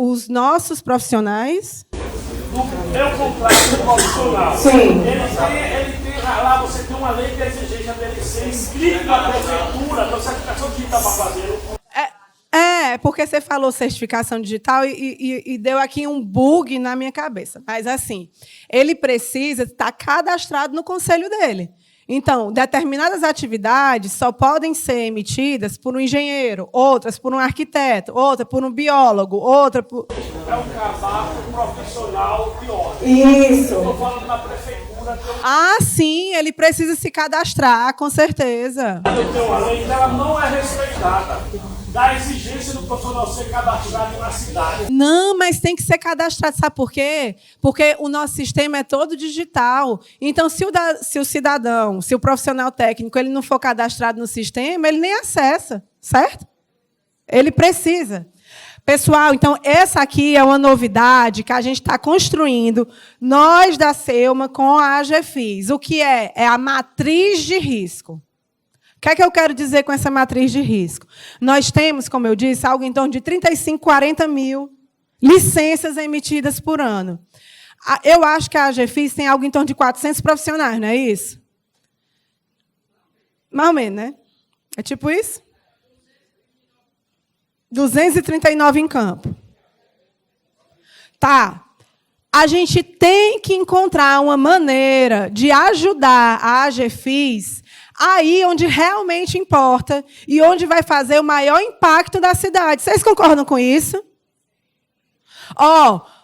Os nossos profissionais... Eu contrato um profissional. Sim. Ele tem lá, você tem uma lei de exigência dele ser inscrito na prefeitura, então certificação digital para fazer. Porque você falou certificação digital e deu aqui um bug na minha cabeça. Mas, assim, ele precisa estar cadastrado no conselho dele. Então, determinadas atividades só podem ser emitidas por um engenheiro, outras por um arquiteto, outra por um biólogo, outra por... É um cadastro profissional biólogo. Isso. Eu estou falando da prefeitura. Sim, ele precisa se cadastrar, com certeza. Eu tenho uma lei que ela não é respeitada. Da exigência do profissional ser cadastrado na cidade. Não, mas tem que ser cadastrado. Sabe por quê? Porque o nosso sistema é todo digital. Então, se o cidadão, se o profissional técnico, ele não for cadastrado no sistema, ele nem acessa, certo? Ele precisa. Pessoal, então, essa aqui é uma novidade que a gente está construindo, nós da Selma, com a AGFIS. O que é? É a matriz de risco. O que é que eu quero dizer com essa matriz de risco? Nós temos, como eu disse, algo em torno de 35, 40 mil licenças emitidas por ano. Eu acho que a AGFIS tem algo em torno de 400 profissionais, não é isso? Mais ou menos, né? É tipo isso? 239 em campo. Tá. A gente tem que encontrar uma maneira de ajudar a AGFIS aí onde realmente importa e onde vai fazer o maior impacto da cidade. Vocês concordam com isso?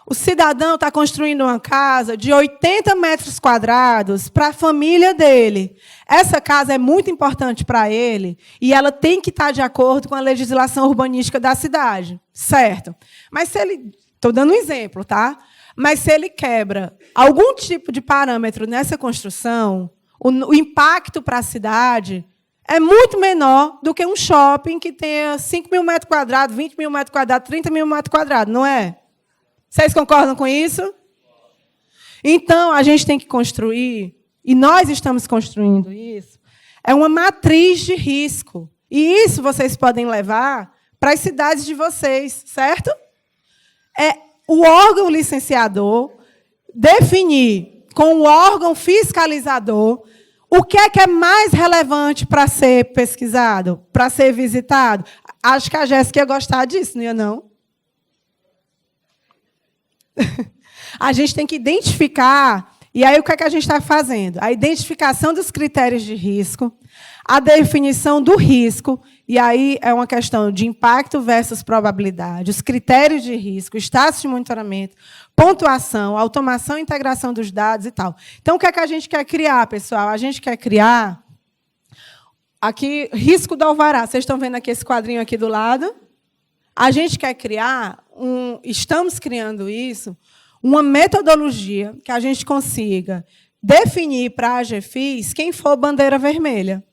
O cidadão está construindo uma casa de 80 metros quadrados para a família dele. Essa casa é muito importante para ele e ela tem que estar de acordo com a legislação urbanística da cidade, certo? Mas se ele... Estou dando um exemplo, tá? Mas se ele quebra algum tipo de parâmetro nessa construção, o impacto para a cidade é muito menor do que um shopping que tenha 5 mil metros quadrados, 20 mil metros quadrados, 30 mil metros quadrados, não é? Vocês concordam com isso? Então, a gente tem que construir, e nós estamos construindo isso, é uma matriz de risco. E isso vocês podem levar para as cidades de vocês, certo? É o órgão licenciador definir com o órgão fiscalizador o que é mais relevante para ser pesquisado, para ser visitado. Acho que a Jéssica ia gostar disso, não ia, não? A gente tem que identificar, e aí o que a gente está fazendo? A identificação dos critérios de risco, a definição do risco, e aí é uma questão de impacto versus probabilidade, os critérios de risco, status de monitoramento, pontuação, automação e integração dos dados e tal. Então, o que a gente quer criar, pessoal? A gente quer criar, aqui, risco do alvará. Vocês estão vendo aqui esse quadrinho aqui do lado? A gente quer criar, estamos criando isso, uma metodologia que a gente consiga definir para a AGFIS quem for bandeira vermelha.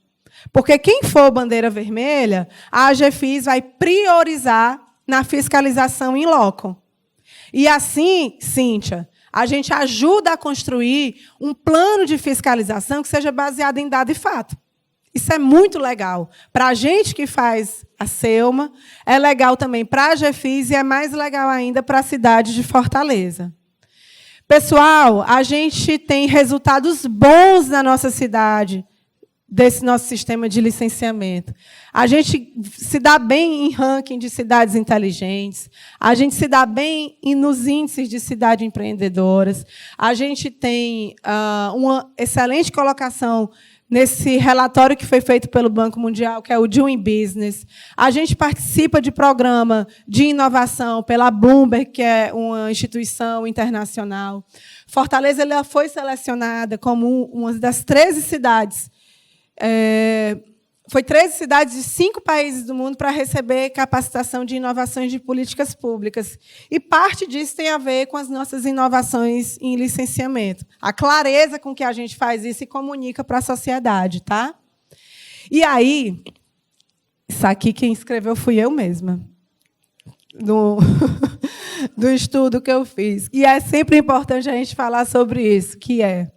Porque quem for bandeira vermelha, a AGFIS vai priorizar na fiscalização in loco. E assim, Cíntia, a gente ajuda a construir um plano de fiscalização que seja baseado em dado e fato. Isso é muito legal. Para a gente que faz a SEUMA, é legal também para a AGFIS e é mais legal ainda para a cidade de Fortaleza. Pessoal, a gente tem resultados bons na nossa cidade, desse nosso sistema de licenciamento. A gente se dá bem em ranking de cidades inteligentes, a gente se dá bem nos índices de cidades empreendedoras, a gente tem uma excelente colocação nesse relatório que foi feito pelo Banco Mundial, que é o Doing Business. A gente participa de programa de inovação pela Bloomberg, que é uma instituição internacional. Fortaleza ela foi selecionada como uma das 13 cidades. Foi 13 cidades de 5 países do mundo para receber capacitação de inovações de políticas públicas. E parte disso tem a ver com as nossas inovações em licenciamento. A clareza com que a gente faz isso e comunica para a sociedade. Tá? E aí, isso aqui quem escreveu fui eu mesma, do estudo que eu fiz. E é sempre importante a gente falar sobre isso, que é: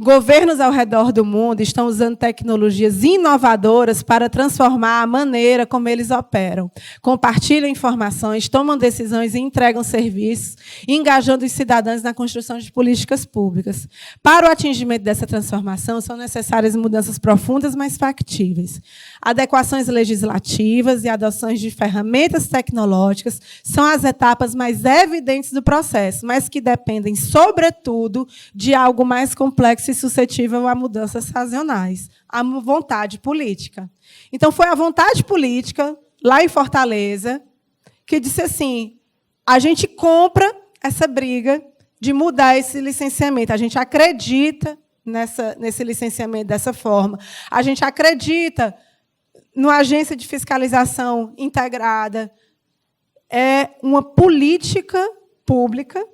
governos ao redor do mundo estão usando tecnologias inovadoras para transformar a maneira como eles operam. Compartilham informações, tomam decisões e entregam serviços, engajando os cidadãos na construção de políticas públicas. Para o atingimento dessa transformação, são necessárias mudanças profundas, mas factíveis. Adequações legislativas e adoções de ferramentas tecnológicas são as etapas mais evidentes do processo, mas que dependem, sobretudo, de algo mais complexo e suscetível a mudanças sazonais, a vontade política. Então, foi a vontade política, lá em Fortaleza, que disse assim: a gente compra essa briga de mudar esse licenciamento, a gente acredita nesse licenciamento dessa forma, a gente acredita numa agência de fiscalização integrada. É uma política pública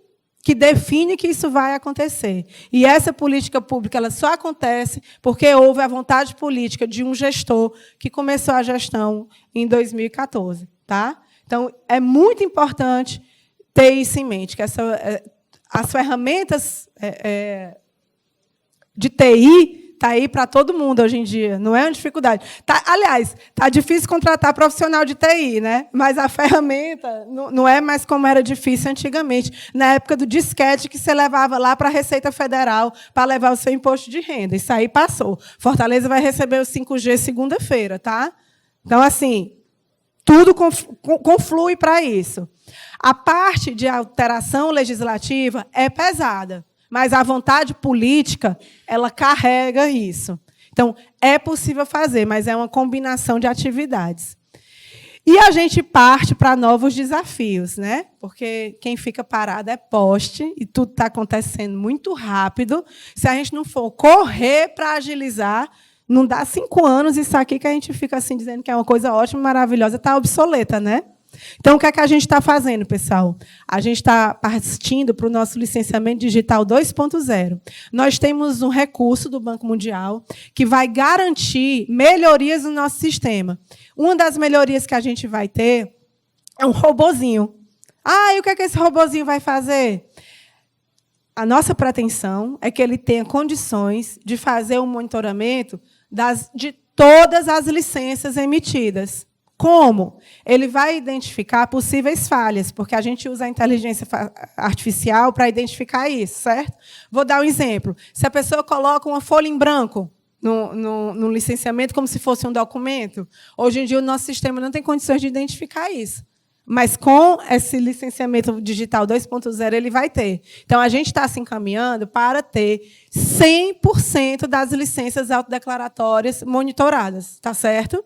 que define que isso vai acontecer. E essa política pública ela só acontece porque houve a vontade política de um gestor que começou a gestão em 2014. Tá? Então, é muito importante ter isso em mente, que as ferramentas de TI está aí para todo mundo hoje em dia, não é uma dificuldade. Aliás, está difícil contratar profissional de TI, né? Mas a ferramenta não é mais como era difícil antigamente, na época do disquete que você levava lá para a Receita Federal para levar o seu imposto de renda. Isso aí passou. Fortaleza vai receber o 5G segunda-feira. Tá? Então, assim, tudo conflui para isso. A parte de alteração legislativa é pesada, mas a vontade política, ela carrega isso. Então, é possível fazer, mas é uma combinação de atividades. E a gente parte para novos desafios, né? Porque quem fica parado é poste e tudo está acontecendo muito rápido. Se a gente não for correr para agilizar, não dá 5 anos isso aqui que a gente fica assim dizendo que é uma coisa ótima, maravilhosa, está obsoleta, né? Então, o que é que a gente está fazendo, pessoal? A gente está partindo para o nosso licenciamento digital 2.0. Nós temos um recurso do Banco Mundial que vai garantir melhorias no nosso sistema. Uma das melhorias que a gente vai ter é um robozinho. E o que é que esse robozinho vai fazer? A nossa pretensão é que ele tenha condições de fazer um monitoramento de todas as licenças emitidas. Como? Ele vai identificar possíveis falhas, porque a gente usa a inteligência artificial para identificar isso, certo? Vou dar um exemplo. Se a pessoa coloca uma folha em branco no licenciamento como se fosse um documento, hoje em dia o nosso sistema não tem condições de identificar isso. Mas com esse licenciamento digital 2.0 ele vai ter. Então, a gente está se encaminhando para ter 100% das licenças autodeclaratórias monitoradas, tá certo?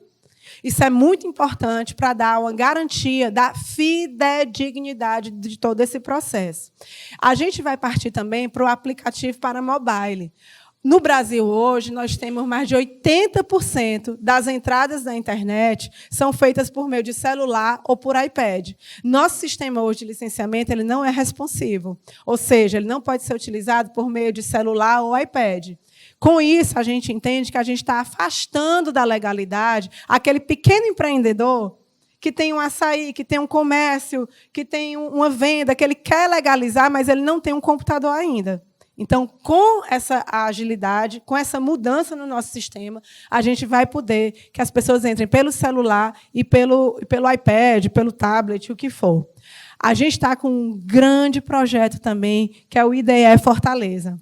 Isso é muito importante para dar uma garantia da fidedignidade de todo esse processo. A gente vai partir também para o aplicativo para mobile. No Brasil, hoje, nós temos mais de 80% das entradas da internet são feitas por meio de celular ou por iPad. Nosso sistema hoje de licenciamento ele não é responsivo, ou seja, ele não pode ser utilizado por meio de celular ou iPad. Com isso, a gente entende que a gente está afastando da legalidade aquele pequeno empreendedor que tem um açaí, que tem um comércio, que tem uma venda, que ele quer legalizar, mas ele não tem um computador ainda. Então, com essa agilidade, com essa mudança no nosso sistema, a gente vai poder que as pessoas entrem pelo celular e pelo iPad, pelo tablet, o que for. A gente está com um grande projeto também, que é o IDE Fortaleza.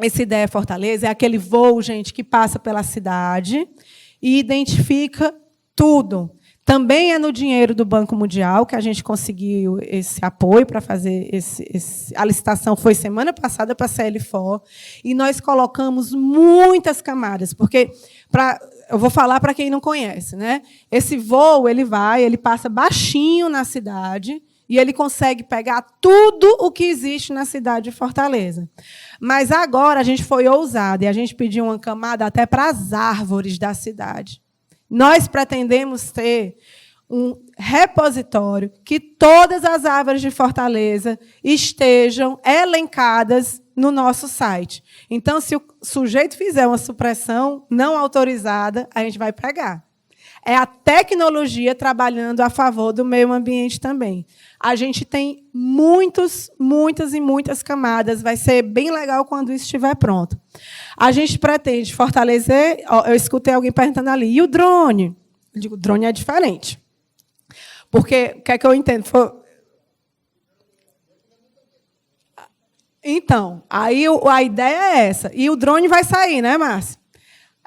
Esse IDE Fortaleza é aquele voo, gente, que passa pela cidade e identifica tudo. Também é no dinheiro do Banco Mundial que a gente conseguiu esse apoio para fazer a licitação foi semana passada para a CL4, e nós colocamos muitas camadas, porque eu vou falar para quem não conhece, né? Esse voo ele passa baixinho na cidade e ele consegue pegar tudo o que existe na cidade de Fortaleza. Mas agora a gente foi ousado e a gente pediu uma camada até para as árvores da cidade. Nós pretendemos ter um repositório que todas as árvores de Fortaleza estejam elencadas no nosso site. Então, se o sujeito fizer uma supressão não autorizada, a gente vai pegar. É a tecnologia trabalhando a favor do meio ambiente também. A gente tem muitas e muitas camadas. Vai ser bem legal quando isso estiver pronto. A gente pretende fortalecer... Eu escutei alguém perguntando ali, e o drone? Eu digo, o drone é diferente. Porque, o que é que eu entendo? Então, aí a ideia é essa. E o drone vai sair, né, Márcio?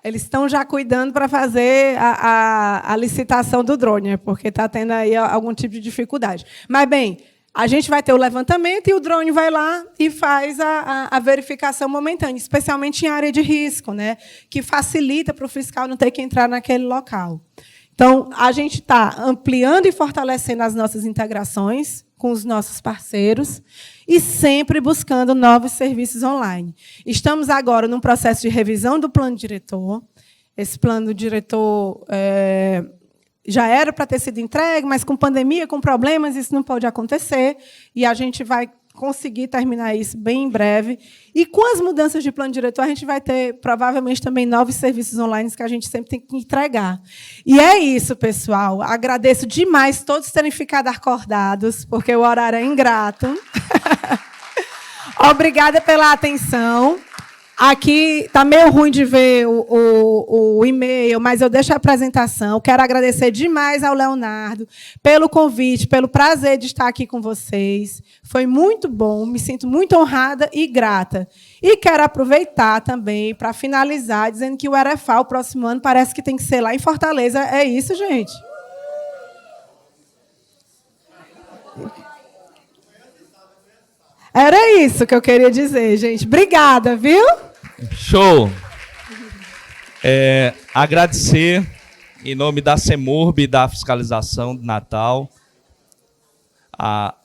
Eles estão já cuidando para fazer a licitação do drone, né, porque está tendo aí algum tipo de dificuldade. Mas, bem, a gente vai ter o levantamento e o drone vai lá e faz a verificação momentânea, especialmente em área de risco, né, que facilita para o fiscal não ter que entrar naquele local. Então, a gente está ampliando e fortalecendo as nossas integrações com os nossos parceiros e sempre buscando novos serviços online. Estamos agora num processo de revisão do plano diretor. Esse plano diretor já era para ter sido entregue, mas com pandemia, com problemas, isso não pode acontecer, e a gente vai conseguir terminar isso bem em breve. E, com as mudanças de plano diretor, a gente vai ter, provavelmente, também novos serviços online que a gente sempre tem que entregar. E é isso, pessoal. Agradeço demais todos terem ficado acordados, porque o horário é ingrato. Obrigada pela atenção. Aqui está meio ruim de ver o e-mail, mas eu deixo a apresentação. Quero agradecer demais ao Leonardo pelo convite, pelo prazer de estar aqui com vocês. Foi muito bom, me sinto muito honrada e grata. E quero aproveitar também para finalizar dizendo que o EREFA, o próximo ano, parece que tem que ser lá em Fortaleza. É isso, gente? Era isso que eu queria dizer, gente. Obrigada, viu? Show! Agradecer em nome da CEMURB e da fiscalização de Natal.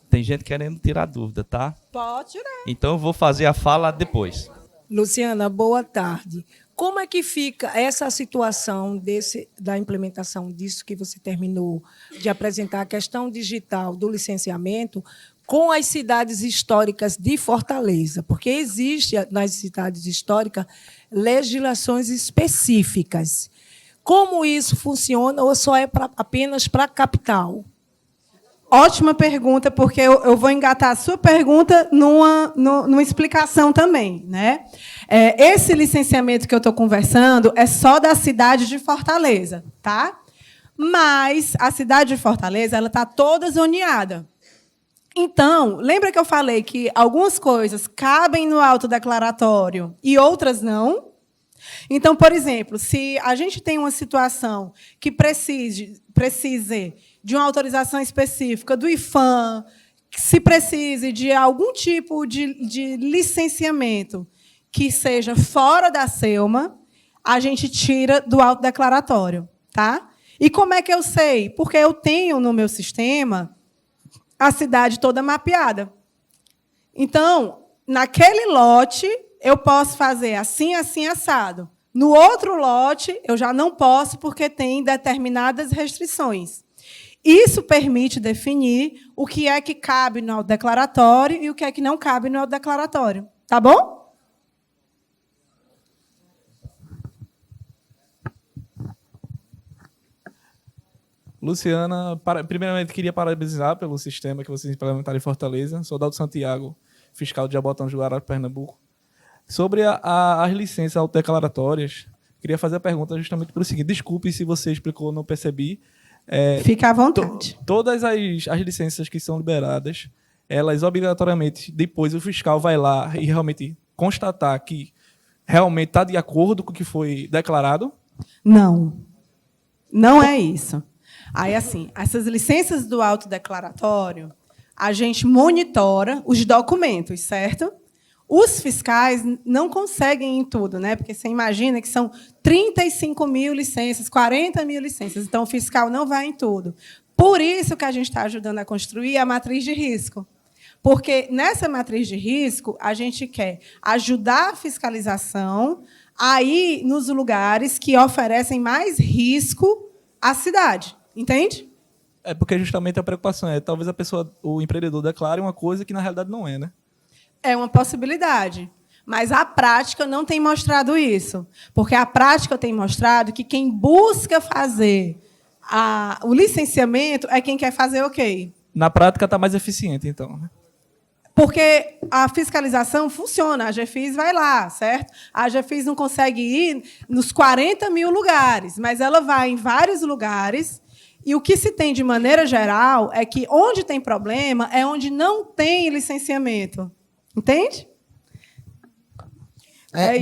Tem gente querendo tirar dúvida, tá? Pode tirar. Então, eu vou fazer a fala depois. Luciana, boa tarde. Como é que fica essa situação da implementação disso que você terminou de apresentar, a questão digital do licenciamento, com as cidades históricas de Fortaleza? Porque existe nas cidades históricas legislações específicas. Como isso funciona ou só é apenas para a capital? Ótima pergunta, porque eu vou engatar a sua pergunta numa explicação também, né? Esse licenciamento que eu estou conversando é só da cidade de Fortaleza, tá? Mas a cidade de Fortaleza ela está toda zoneada. Então, lembra que eu falei que algumas coisas cabem no autodeclaratório e outras não? Então, por exemplo, se a gente tem uma situação que precise de uma autorização específica do IFAM, que se precise de algum tipo de licenciamento que seja fora da SEUMA, a gente tira do autodeclaratório. Tá? E como é que eu sei? Porque eu tenho no meu sistema a cidade toda mapeada. Então, naquele lote, eu posso fazer assim, assim, assado. No outro lote, eu já não posso, porque tem determinadas restrições. Isso permite definir o que é que cabe no autodeclaratório e o que é que não cabe no autodeclaratório. Tá bom? Luciana, primeiramente queria parabenizar pelo sistema que vocês implementaram em Fortaleza. Sou Daldo Santiago, fiscal de Jabotão, Juara, Pernambuco. Sobre as licenças autodeclaratórias, queria fazer a pergunta justamente pelo seguinte: desculpe se você explicou, não percebi. Fica à vontade. Todas as licenças que são liberadas, elas obrigatoriamente, depois o fiscal vai lá e realmente constatar que realmente está de acordo com o que foi declarado? Não. Não é isso. Aí, assim, essas licenças do autodeclaratório, a gente monitora os documentos, certo? Os fiscais não conseguem em tudo, né? Porque você imagina que são 35 mil licenças, 40 mil licenças, então o fiscal não vai em tudo. Por isso que a gente está ajudando a construir a matriz de risco. Porque nessa matriz de risco, a gente quer ajudar a fiscalização a ir nos lugares que oferecem mais risco à cidade. Entende? É porque justamente a preocupação é talvez o empreendedor declare uma coisa que na realidade não é, né? É uma possibilidade. Mas a prática não tem mostrado isso. Porque a prática tem mostrado que quem busca fazer o licenciamento é quem quer fazer ok. Na prática está mais eficiente, então, né? Porque a fiscalização funciona, a GFIS vai lá, certo? A GFIS não consegue ir nos 40 mil lugares, mas ela vai em vários lugares. E o que se tem, de maneira geral, é que onde tem problema é onde não tem licenciamento. Entende?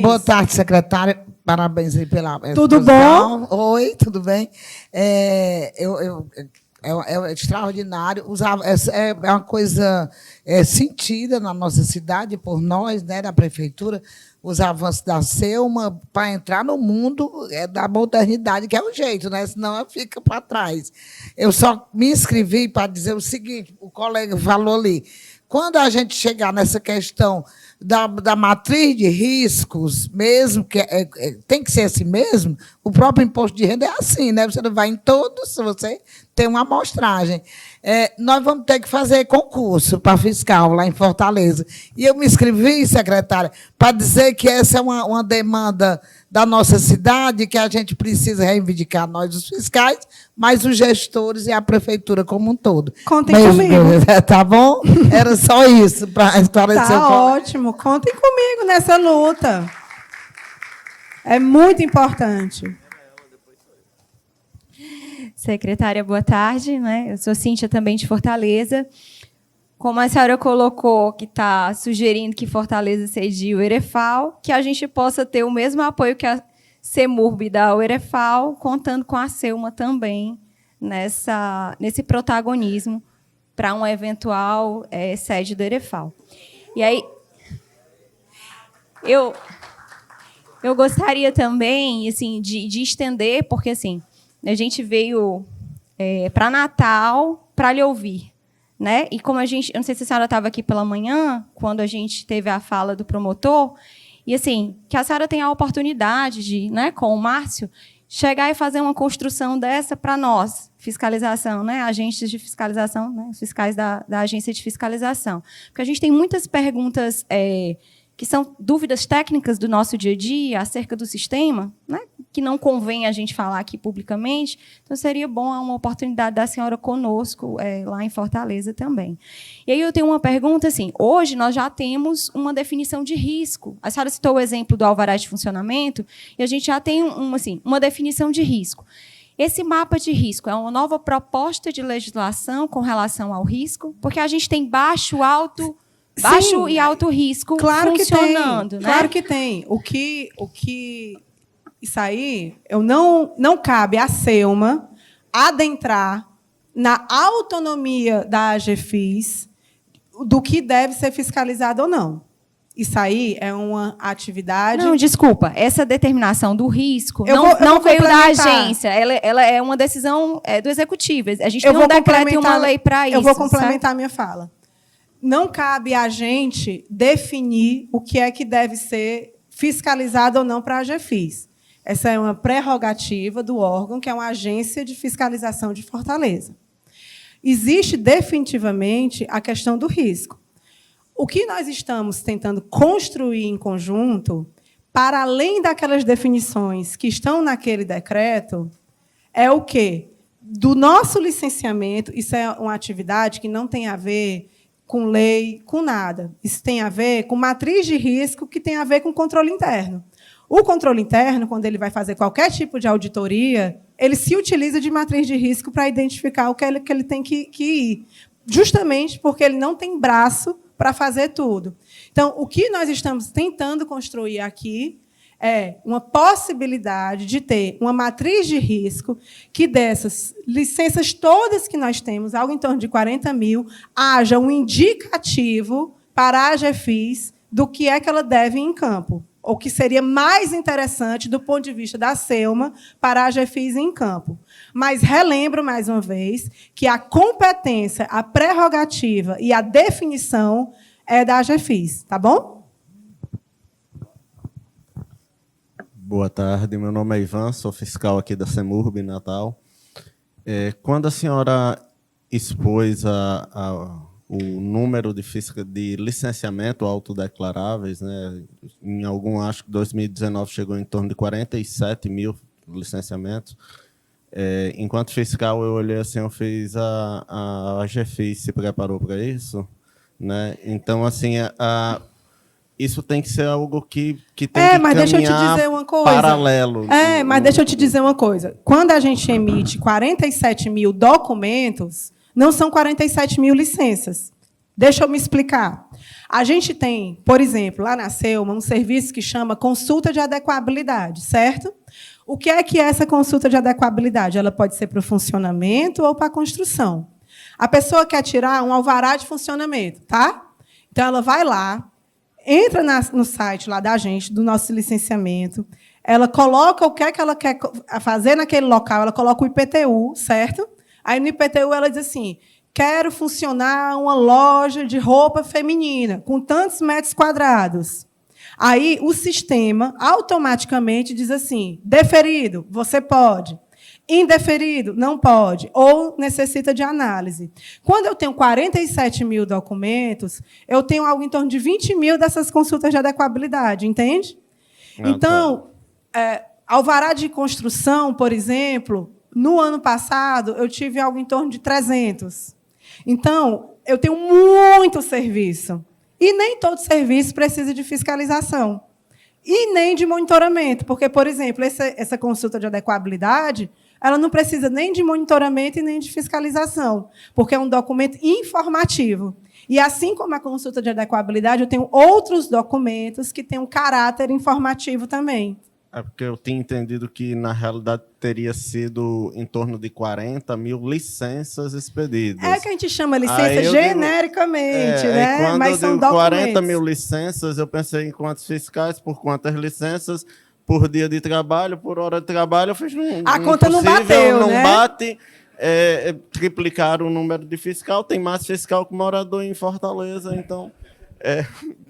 Boa tarde, secretária. Parabéns aí pela Tudo exposição. bom? Oi, tudo bem? É extraordinário. É uma coisa sentida na nossa cidade por nós, né, da prefeitura, os avanços da SEUMA para entrar no mundo da modernidade, que é o jeito, né? Senão ela fica para trás. Eu só me inscrevi para dizer o seguinte: o colega falou ali. Quando a gente chegar nessa questão da matriz de riscos, mesmo, que tem que ser assim mesmo, o próprio imposto de renda é assim, né? Você não vai em todos, você tem uma amostragem. Nós vamos ter que fazer concurso para fiscal lá em Fortaleza. E eu me inscrevi, secretária, para dizer que essa é uma demanda da nossa cidade, que a gente precisa reivindicar, nós, os fiscais, mas os gestores e a prefeitura como um todo. Contem comigo. Tá bom? Era só isso, para esclarecer o Tá ótimo. Contem comigo nessa luta. É muito importante. Secretária, boa tarde. Né? Eu sou Cíntia, também de Fortaleza. Como a senhora colocou que está sugerindo que Fortaleza cedie o EREFAL, que a gente possa ter o mesmo apoio que a CEMURB dá ao EREFAL, contando com a SEUMA também nesse protagonismo para uma eventual sede do EREFAL. E aí, eu gostaria também assim, de estender, porque assim, a gente veio para Natal para lhe ouvir, né? E como eu não sei se a senhora estava aqui pela manhã, quando a gente teve a fala do promotor, e assim, que a senhora tenha a oportunidade de, né, com o Márcio, chegar e fazer uma construção dessa para nós, fiscalização, né, agentes de fiscalização, né, fiscais da agência de fiscalização. Porque a gente tem muitas perguntas que são dúvidas técnicas do nosso dia a dia acerca do sistema, né, que não convém a gente falar aqui publicamente. Então, seria bom uma oportunidade da senhora conosco lá em Fortaleza também. E aí eu tenho uma pergunta, assim, hoje nós já temos uma definição de risco. A senhora citou o exemplo do alvará de funcionamento, e a gente já tem uma definição de risco. Esse mapa de risco é uma nova proposta de legislação com relação ao risco, porque a gente tem baixo e alto risco funcionando. Tem, né? Claro que tem. O que isso aí, não cabe à Selma adentrar na autonomia da AGFIS do que deve ser fiscalizado ou não. Isso aí é uma atividade... Não, desculpa. Essa determinação do risco Eu não vou veio da complementar. agência. Ela é uma decisão do executivo. A gente tem um decreto e uma lei para isso. Eu vou complementar a minha fala. Não cabe a gente definir o que é que deve ser fiscalizado ou não para a AGFIS. Essa é uma prerrogativa do órgão, que é uma agência de fiscalização de Fortaleza. Existe definitivamente a questão do risco. O que nós estamos tentando construir em conjunto, para além daquelas definições que estão naquele decreto, é o quê? Do nosso licenciamento, isso é uma atividade que não tem a ver com lei, com nada. Isso tem a ver com matriz de risco, que tem a ver com controle interno. O controle interno, quando ele vai fazer qualquer tipo de auditoria, ele se utiliza de matriz de risco para identificar o que ele tem que ir, justamente porque ele não tem braço para fazer tudo. Então, o que nós estamos tentando construir aqui é uma possibilidade de ter uma matriz de risco que, dessas licenças todas que nós temos, algo em torno de 40 mil, haja um indicativo para a AGFIS do que é que ela deve ir em campo, ou que seria mais interessante do ponto de vista da Selma para a AGFIS em campo. Mas relembro, mais uma vez, que a competência, a prerrogativa e a definição é da AGFIS. Tá bom? Boa tarde, meu nome é Ivan, sou fiscal aqui da Semurb, Natal. Quando a senhora expôs o número de licenciamento autodeclaráveis, né, acho que 2019 chegou em torno de 47 mil licenciamentos. Enquanto fiscal, eu olhei assim, eu fiz a AGFIS se preparou para isso, né? Então, assim, isso tem que ser algo que tem que caminhar mas deixa eu te dizer uma coisa. Paralelo. Mas deixa eu te dizer uma coisa. Quando a gente emite 47 mil documentos, não são 47 mil licenças. Deixa eu me explicar. A gente tem, por exemplo, lá na Selma, um serviço que chama consulta de adequabilidade, certo? O que é essa consulta de adequabilidade? Ela pode ser para o funcionamento ou para a construção. A pessoa quer tirar um alvará de funcionamento, tá? Então, ela vai lá, entra no site lá da gente, do nosso licenciamento, ela coloca o que é que ela quer fazer naquele local, ela coloca o IPTU, certo? Aí, no IPTU, ela diz assim, quero funcionar uma loja de roupa feminina, com tantos metros quadrados. Aí, o sistema automaticamente diz assim, deferido, você pode. Indeferido, não pode, ou necessita de análise. Quando eu tenho 47 mil documentos, eu tenho algo em torno de 20 mil dessas consultas de adequabilidade, entende? Então, alvará de construção, por exemplo, no ano passado, eu tive algo em torno de 300. Então, eu tenho muito serviço. E nem todo serviço precisa de fiscalização. E nem de monitoramento, porque, por exemplo, essa consulta de adequabilidade, ela não precisa nem de monitoramento e nem de fiscalização, porque é um documento informativo. E, assim como a consulta de adequabilidade, eu tenho outros documentos que têm um caráter informativo também. É porque eu tinha entendido que, na realidade, teria sido em torno de 40 mil licenças expedidas. É que a gente chama licença genericamente, né? Quando mas são eu digo documentos. 40 mil licenças, eu pensei em quantos fiscais, por quantas licenças, por dia de trabalho, por hora de trabalho, eu fiz A conta não impossível, bateu, não né? bate. Triplicaram o número de fiscal, tem mais fiscal que morador em Fortaleza, então é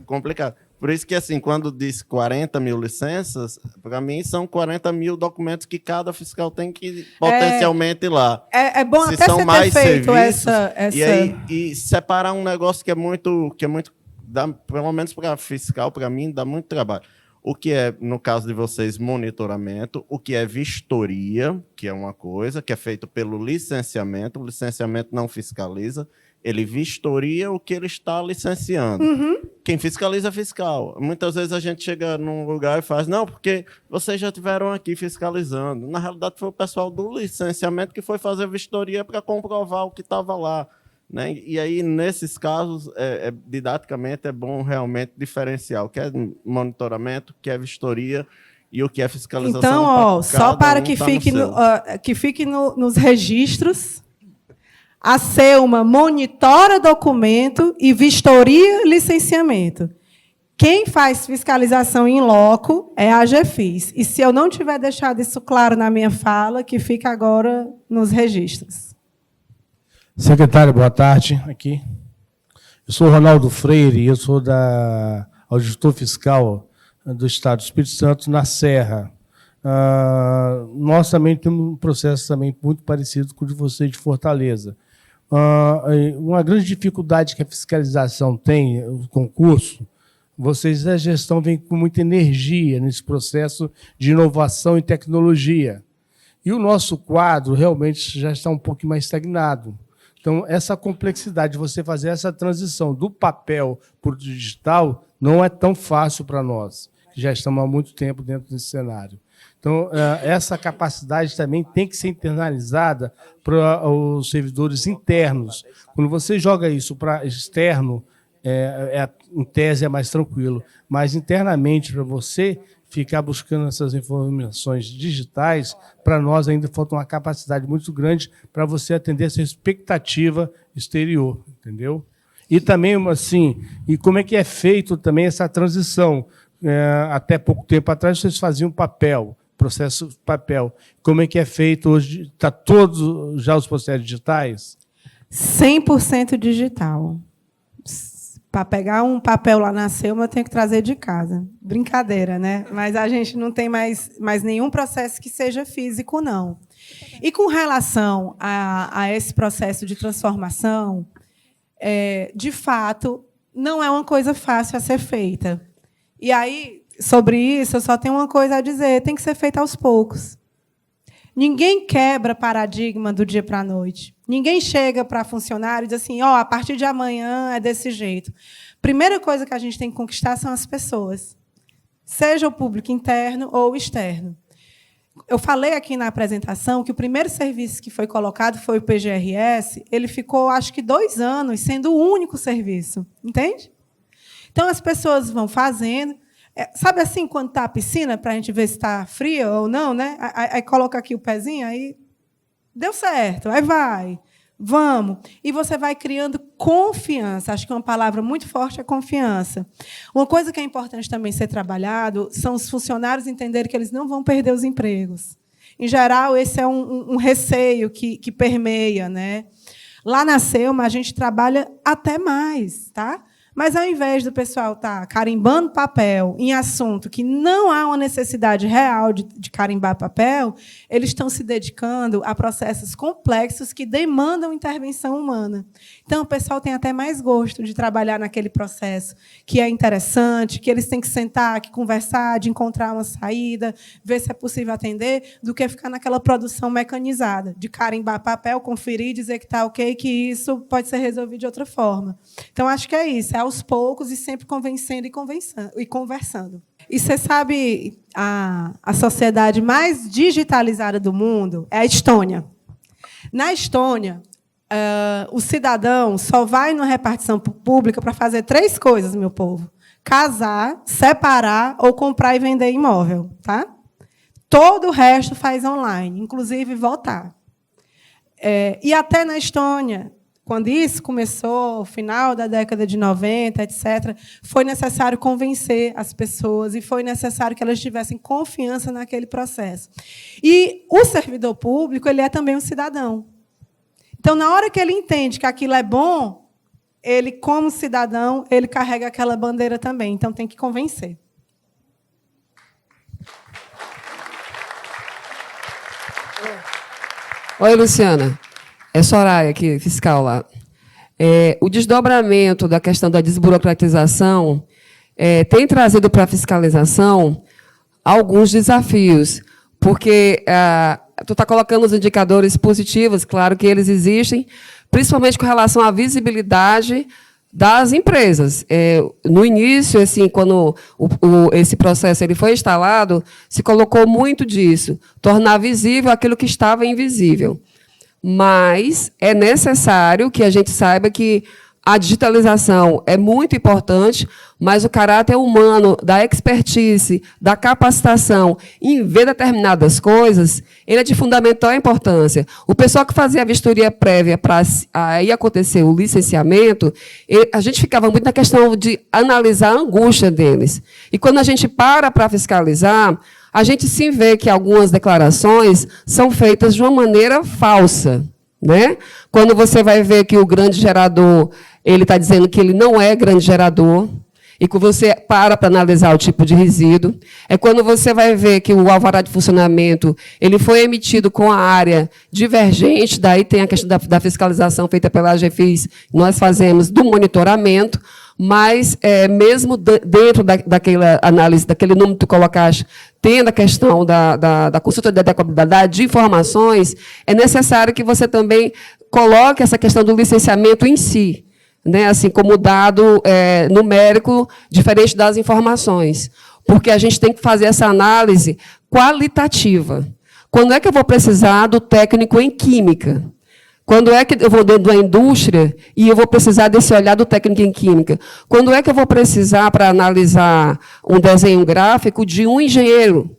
complicado. Por isso que, assim, quando diz 40 mil licenças, para mim são 40 mil documentos que cada fiscal tem que potencialmente ir lá. É bom Se até são você mais ter feito serviços, essa... E separar um negócio que é muito dá, pelo menos para fiscal, para mim, dá muito trabalho. O que é, no caso de vocês, monitoramento, o que é vistoria, que é uma coisa, que é feito pelo licenciamento, o licenciamento não fiscaliza, ele vistoria o que ele está licenciando. Quem fiscaliza é fiscal. Muitas vezes a gente chega num lugar e faz, não, porque vocês já estiveram aqui fiscalizando. Na realidade, foi o pessoal do licenciamento que foi fazer vistoria para comprovar o que estava lá. Né? E aí, nesses casos, didaticamente, é bom realmente diferenciar o que é monitoramento, o que é vistoria e o que é fiscalização. Então, só para que fique nos registros, a SEUMA monitora documento e vistoria licenciamento. Quem faz fiscalização em loco é a AGFIS. E se eu não tiver deixado isso claro na minha fala, que fica agora nos registros. Secretário, boa tarde. Aqui. Eu sou Ronaldo Freire, eu sou auditor fiscal do Estado do Espírito Santo, na Serra. Nós também temos um processo também muito parecido com o de vocês de Fortaleza. Uma grande dificuldade que a fiscalização tem, o concurso, vocês da gestão vêm com muita energia nesse processo de inovação e tecnologia. E o nosso quadro realmente já está um pouco mais estagnado. Então, essa complexidade de você fazer essa transição do papel para o digital não é tão fácil para nós, que já estamos há muito tempo dentro desse cenário. Então, essa capacidade também tem que ser internalizada para os servidores internos. Quando você joga isso para externo, em tese é mais tranquilo, mas internamente, para você ficar buscando essas informações digitais, para nós ainda falta uma capacidade muito grande para você atender essa expectativa exterior, entendeu? E também, assim, e como é que é feito também essa transição? Até pouco tempo atrás, vocês faziam papel, processo papel. Como é que é feito hoje? Está todos já os processos digitais? 100% digital. Para pegar um papel lá na SEUMA, eu tenho que trazer de casa. Brincadeira, né? Mas a gente não tem mais nenhum processo que seja físico, não. E com relação a esse processo de transformação, de fato, não é uma coisa fácil a ser feita. E aí, sobre isso, eu só tenho uma coisa a dizer: tem que ser feita aos poucos. Ninguém quebra paradigma do dia para a noite. Ninguém chega para funcionário e diz assim, a partir de amanhã é desse jeito. Primeira coisa que a gente tem que conquistar são as pessoas, seja o público interno ou externo. Eu falei aqui na apresentação que o primeiro serviço que foi colocado foi o PGRS, ele ficou, acho que, 2 anos sendo o único serviço, entende? Então, as pessoas vão fazendo... Sabe assim, quando está a piscina, para a gente ver se está fria ou não, né? Aí coloca aqui o pezinho, aí deu certo, aí vai, vamos. E você vai criando confiança. Acho que uma palavra muito forte é confiança. Uma coisa que é importante também ser trabalhado são os funcionários entenderem que eles não vão perder os empregos. Em geral, esse é um receio que permeia, né? Lá na SEUMA, a gente trabalha até mais, tá? Mas, ao invés do pessoal estar carimbando papel em assunto que não há uma necessidade real de carimbar papel, eles estão se dedicando a processos complexos que demandam intervenção humana. Então, o pessoal tem até mais gosto de trabalhar naquele processo que é interessante, que eles têm que sentar, que conversar, de encontrar uma saída, ver se é possível atender, do que ficar naquela produção mecanizada, de carimbar papel, conferir, dizer que está ok, que isso pode ser resolvido de outra forma. Então, acho que é isso, aos poucos e sempre convencendo e conversando. E você sabe, a sociedade mais digitalizada do mundo é a Estônia. Na Estônia, o cidadão só vai numa repartição pública para fazer 3 coisas, meu povo: casar, separar ou comprar e vender imóvel. Tá? Todo o resto faz online, inclusive votar. E até na Estônia, quando isso começou, final da década de 90, etc., foi necessário convencer as pessoas e foi necessário que elas tivessem confiança naquele processo. E o servidor público, ele é também um cidadão. Então, na hora que ele entende que aquilo é bom, ele, como cidadão, ele carrega aquela bandeira também. Então, tem que convencer. Oi, Luciana. É Soraya aqui, fiscal lá. O desdobramento da questão da desburocratização tem trazido para a fiscalização alguns desafios, porque tu está colocando os indicadores positivos, claro que eles existem, principalmente com relação à visibilidade das empresas. No início, assim, quando esse processo ele foi instalado, se colocou muito disso, tornar visível aquilo que estava invisível. Mas é necessário que a gente saiba que a digitalização é muito importante, mas o caráter humano, da expertise, da capacitação, em ver determinadas coisas, ele é de fundamental importância. O pessoal que fazia a vistoria prévia para aí acontecer o licenciamento, a gente ficava muito na questão de analisar a angústia deles. E quando a gente para fiscalizar, a gente sim vê que algumas declarações são feitas de uma maneira falsa, né? Quando você vai ver que o grande gerador, ele está dizendo que ele não é grande gerador, e que você para analisar o tipo de resíduo. É quando você vai ver que o alvará de funcionamento ele foi emitido com a área divergente, daí tem a questão da fiscalização feita pela AGFIS, nós fazemos do monitoramento, mas mesmo dentro daquela análise, daquele número que tu colocaste, tendo a questão da consulta de adequabilidade de informações, é necessário que você também coloque essa questão do licenciamento em si, né, assim, como dado numérico diferente das informações. Porque a gente tem que fazer essa análise qualitativa. Quando é que eu vou precisar do técnico em química? Quando é que eu vou dentro da indústria e eu vou precisar desse olhar do técnico em química? Quando é que eu vou precisar, para analisar um desenho gráfico, de um engenheiro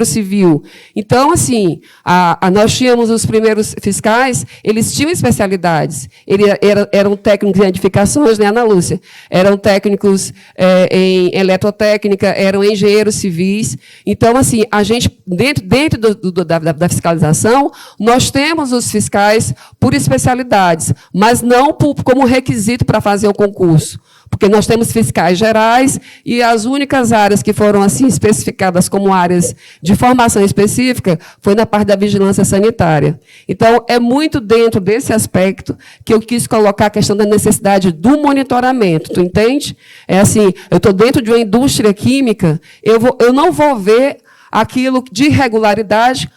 civil? Então, assim, nós tínhamos os primeiros fiscais, eles tinham especialidades. Eram técnicos em edificações, né, Ana Lúcia? Eram técnicos em eletrotécnica, eram engenheiros civis. Então, assim, a gente, dentro da fiscalização, nós temos os fiscais por especialidades, mas não como requisito para fazer o concurso. Porque nós temos fiscais gerais e as únicas áreas que foram assim especificadas como áreas de formação específica foi na parte da vigilância sanitária. Então, é muito dentro desse aspecto que eu quis colocar a questão da necessidade do monitoramento, tu entende? É assim, eu estou dentro de uma indústria química, eu não vou ver aquilo de irregularidade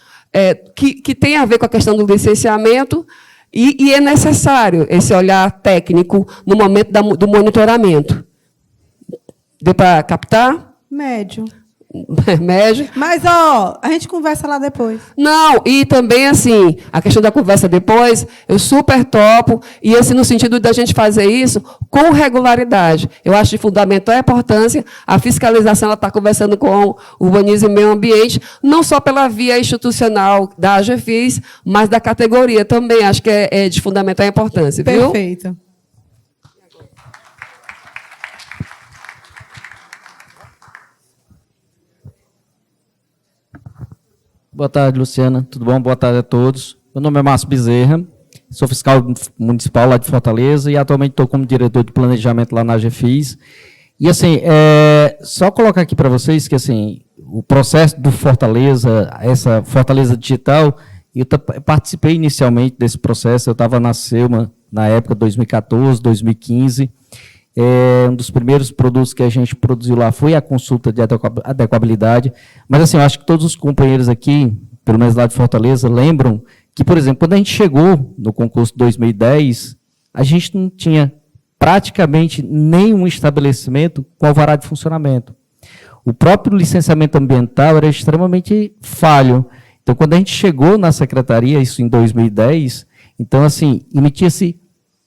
que tem a ver com a questão do licenciamento. E é necessário esse olhar técnico no momento do monitoramento. Deu para captar? Médio. Médio. Mas, a gente conversa lá depois. Não, e também, assim, a questão da conversa depois, eu super topo, e assim, no sentido da gente fazer isso com regularidade. Eu acho de fundamental a importância, a fiscalização está conversando com o urbanismo e meio ambiente, não só pela via institucional da AGFIS, mas da categoria também. Acho que é de fundamental importância, viu? Perfeito. Boa tarde, Luciana. Tudo bom? Boa tarde a todos. Meu nome é Márcio Bezerra, sou fiscal municipal lá de Fortaleza e atualmente estou como diretor de planejamento lá na AGFIS. E, assim, só colocar aqui para vocês que, assim, o processo do Fortaleza, essa Fortaleza Digital, eu participei inicialmente desse processo, eu estava na Selma, na época, 2014, 2015. Um dos primeiros produtos que a gente produziu lá foi a consulta de adequabilidade. Mas, assim, eu acho que todos os companheiros aqui, pelo menos lá de Fortaleza, lembram que, por exemplo, quando a gente chegou no concurso de 2010, a gente não tinha praticamente nenhum estabelecimento com alvará de funcionamento. O próprio licenciamento ambiental era extremamente falho. Então, quando a gente chegou na secretaria, isso em 2010, então, assim, emitia-se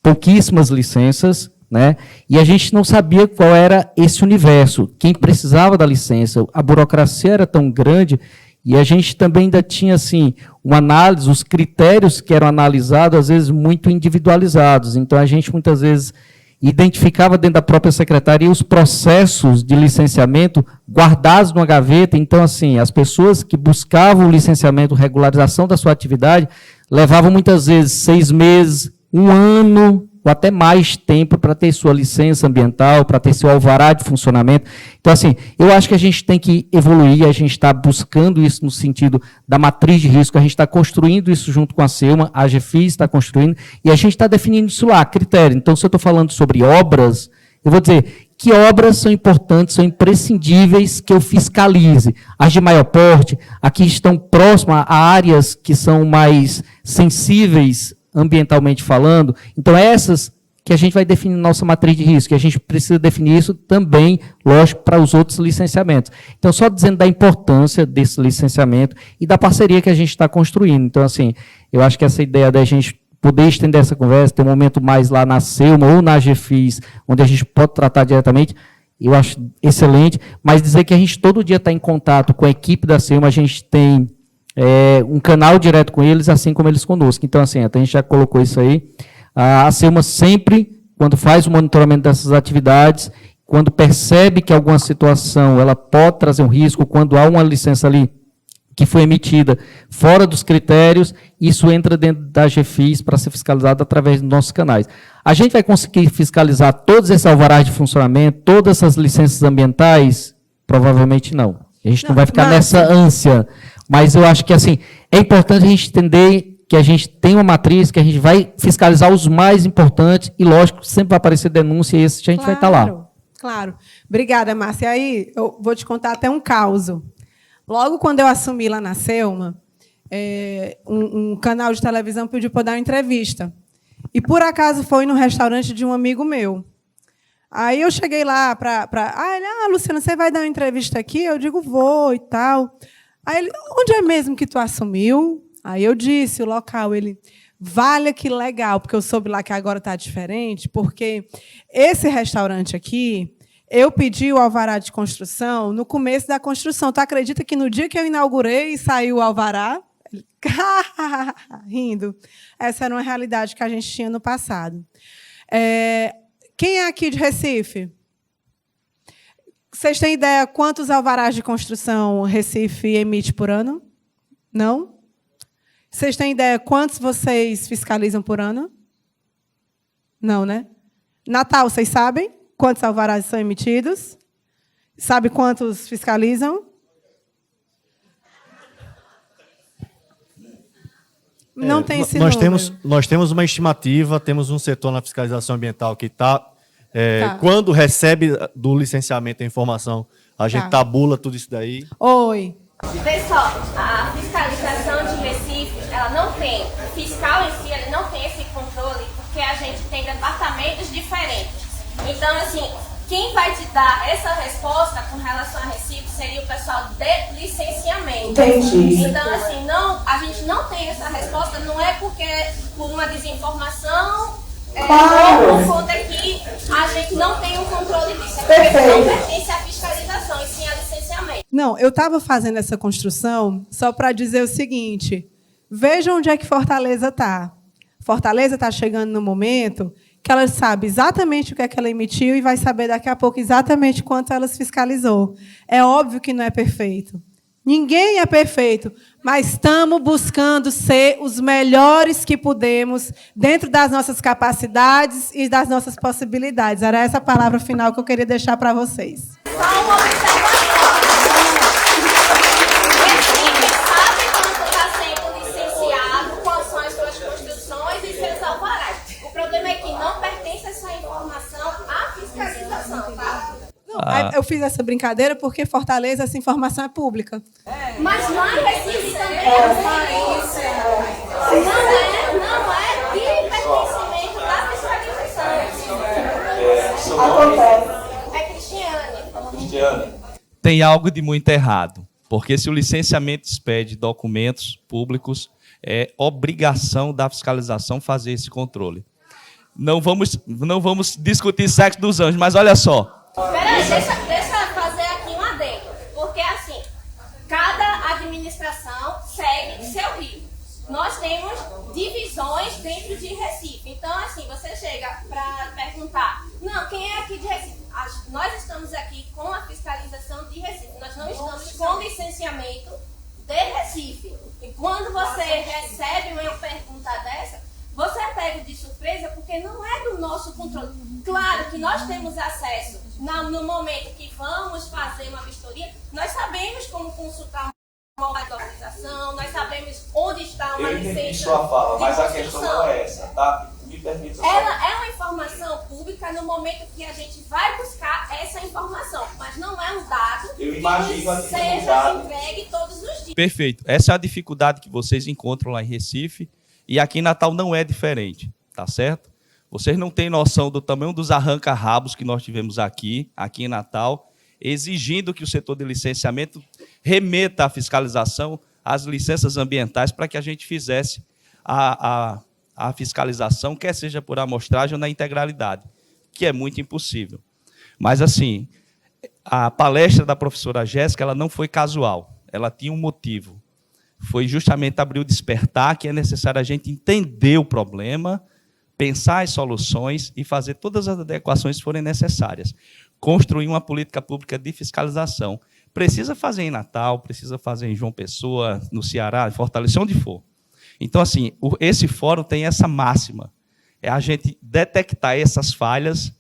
pouquíssimas licenças, né? E a gente não sabia qual era esse universo, quem precisava da licença, a burocracia era tão grande, E a gente também ainda tinha, assim, uma análise, os critérios que eram analisados, às vezes, muito individualizados. Então, a gente, muitas vezes, identificava dentro da própria secretaria os processos de licenciamento guardados numa gaveta. Então, assim, as pessoas que buscavam o licenciamento, regularização da sua atividade, levavam, muitas vezes, 6 meses, 1 ano, ou até mais tempo para ter sua licença ambiental, para ter seu alvará de funcionamento. Então, assim, eu acho que a gente tem que evoluir, a gente está buscando isso no sentido da matriz de risco, a gente está construindo isso junto com a SEUMA, a AGFIS está construindo, e a gente está definindo isso lá, critério. Então, se eu estou falando sobre obras, eu vou dizer que obras são importantes, são imprescindíveis que eu fiscalize. As de maior porte, aqui estão próximas a áreas que são mais sensíveis ambientalmente falando. Então, essas que a gente vai definir nossa matriz de risco, e a gente precisa definir isso também, lógico, para os outros licenciamentos. Então, só dizendo da importância desse licenciamento e da parceria que a gente está construindo. Então, assim, eu acho que essa ideia da gente poder estender essa conversa, ter um momento mais lá na SEUMA ou na AGFIS, onde a gente pode tratar diretamente, eu acho excelente, mas dizer que a gente todo dia está em contato com a equipe da SEUMA, a gente tem um canal direto com eles, assim como eles conosco. Então, assim, até a gente já colocou isso aí. A SEUMA sempre, quando faz o monitoramento dessas atividades, quando percebe que alguma situação ela pode trazer um risco, quando há uma licença ali que foi emitida fora dos critérios, isso entra dentro da GFIS para ser fiscalizado através dos nossos canais. A gente vai conseguir fiscalizar todos esses alvarás de funcionamento, todas essas licenças ambientais? Provavelmente não. A gente não vai ficar nessa ânsia. Mas eu acho que, assim, é importante a gente entender que a gente tem uma matriz, que a gente vai fiscalizar os mais importantes, e, lógico, sempre vai aparecer denúncia, e esse a gente vai estar lá. Claro. Obrigada, Márcia. Aí, eu vou te contar até um caso. Logo quando eu assumi lá na SEUMA, um canal de televisão pediu para eu dar uma entrevista. E, por acaso, foi no restaurante de um amigo meu. Aí eu cheguei lá para... ele, Luciana, você vai dar uma entrevista aqui? Eu digo, vou e tal. Aí ele, onde é mesmo que tu assumiu? Aí eu disse, o local. Ele, vale, que legal, porque eu soube lá que agora está diferente, porque esse restaurante aqui, eu pedi o alvará de construção no começo da construção. Tu acredita que no dia que eu inaugurei saiu o alvará? Ele, rindo. Essa era uma realidade que a gente tinha no passado. Quem é aqui de Recife? Vocês têm ideia quantos alvarás de construção Recife emite por ano? Não? Vocês têm ideia quantos vocês fiscalizam por ano? Não, né? Natal, vocês sabem quantos alvarás são emitidos? Sabe quantos fiscalizam? Não tem esse número. Nós temos uma estimativa, temos um setor na fiscalização ambiental que está... Quando recebe do licenciamento a informação, a gente tabula tudo isso daí. Oi. Pessoal, a fiscalização de Recife, ela não tem, o fiscal em si, ele não tem esse controle, porque a gente tem departamentos diferentes. Então, assim, quem vai te dar essa resposta com relação a Recife seria o pessoal de licenciamento. Entendi. Então, assim, a gente não tem essa resposta, não é porque por uma desinformação... Claro. Por conta que a gente não tem o controle disso. Não pertence à fiscalização, e sim a licenciamento. Não, eu estava fazendo essa construção só para dizer o seguinte: vejam onde é que Fortaleza está. Fortaleza está chegando no momento que ela sabe exatamente o que é que ela emitiu e vai saber daqui a pouco exatamente quanto ela fiscalizou. É óbvio que não é perfeito. Ninguém é perfeito, mas estamos buscando ser os melhores que podemos dentro das nossas capacidades e das nossas possibilidades. Era essa a palavra final que eu queria deixar para vocês. Só uma observação. Recife sabe quanto está sendo licenciado, quais são as suas construções e seus alvarás. O problema é que não pertence essa informação à fiscalização, tá? Eu fiz essa brincadeira porque Fortaleza, essa informação é pública. Mas lá em Recife também não é de pertencimento da fiscalização. Acontece. É Cristiane. Tem algo de muito errado, porque se o licenciamento expede documentos públicos, é obrigação da fiscalização fazer esse controle. Não vamos discutir sexo dos anjos, mas olha só. Peraí, deixa eu fazer aqui um adendo. Porque, assim, cada administração nós temos divisões dentro de Recife. Então, assim, você chega para perguntar, não, quem é aqui de Recife? Nós estamos aqui com a fiscalização de Recife, nós não estamos com licenciamento de Recife. E quando você recebe uma pergunta dessa, você é pego de surpresa porque não é do nosso controle. Claro que nós temos acesso, no momento que vamos fazer uma vistoria, nós sabemos como consultar uma autorização, nós sabemos onde está uma licença. Eu entendi sua fala, mas a questão não é essa, tá? Me permita. Ela é uma informação pública no momento que a gente vai buscar essa informação, mas não é um dado que seja entregue todos os dias. Perfeito. Essa é a dificuldade que vocês encontram lá em Recife, e aqui em Natal não é diferente, tá certo? Vocês não têm noção do tamanho dos arranca-rabos que nós tivemos aqui em Natal, exigindo que o setor de licenciamento remeta à fiscalização as licenças ambientais para que a gente fizesse a fiscalização, quer seja por amostragem ou na integralidade, que é muito impossível. Mas, assim, a palestra da professora Jéssica ela não foi casual, ela tinha um motivo. Foi justamente abrir o despertar que é necessário a gente entender o problema, pensar as soluções e fazer todas as adequações que forem necessárias. Construir uma política pública de fiscalização. Precisa fazer em Natal, precisa fazer em João Pessoa, no Ceará, em Fortaleza, onde for. Então, assim, esse fórum tem essa máxima. É a gente detectar essas falhas,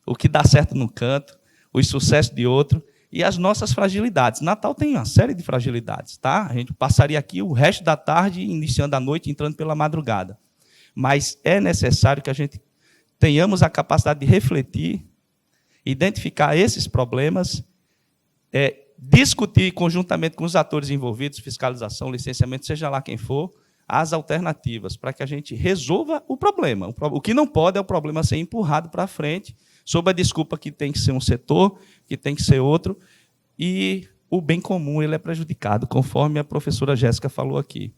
o que dá certo num canto, os sucessos de outro, e as nossas fragilidades. Natal tem uma série de fragilidades, tá? A gente passaria aqui o resto da tarde, iniciando a noite, entrando pela madrugada. Mas é necessário que a gente tenhamos a capacidade de refletir, identificar esses problemas, discutir conjuntamente com os atores envolvidos, fiscalização, licenciamento, seja lá quem for, as alternativas, para que a gente resolva o problema. O que não pode é o problema ser empurrado para frente, sob a desculpa que tem que ser um setor, que tem que ser outro, e o bem comum ele é prejudicado, conforme a professora Jéssica falou aqui.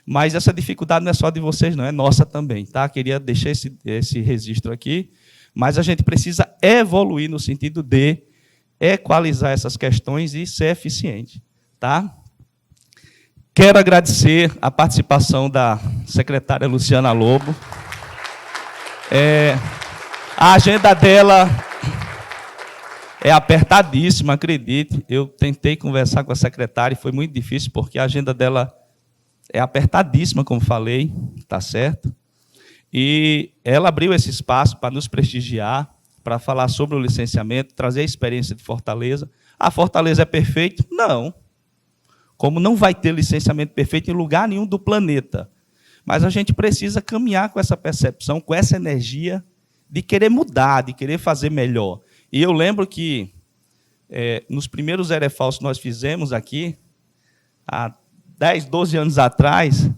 Mas essa dificuldade não é só de vocês, não, é nossa também. Tá? Queria deixar esse registro aqui, mas a gente precisa evoluir no sentido de equalizar essas questões e ser eficiente. Tá? Quero agradecer a participação da secretária Luciana Lobo. A agenda dela é apertadíssima, acredite. Eu tentei conversar com a secretária e foi muito difícil, porque a agenda dela é apertadíssima, como falei, tá certo? E ela abriu esse espaço para nos prestigiar, para falar sobre o licenciamento, trazer a experiência de Fortaleza. A Fortaleza é perfeito? Não. Como não vai ter licenciamento perfeito em lugar nenhum do planeta. Mas a gente precisa caminhar com essa percepção, com essa energia de querer mudar, de querer fazer melhor. E eu lembro que, nos primeiros EREFAUs que nós fizemos aqui, há 10, 12 anos atrás,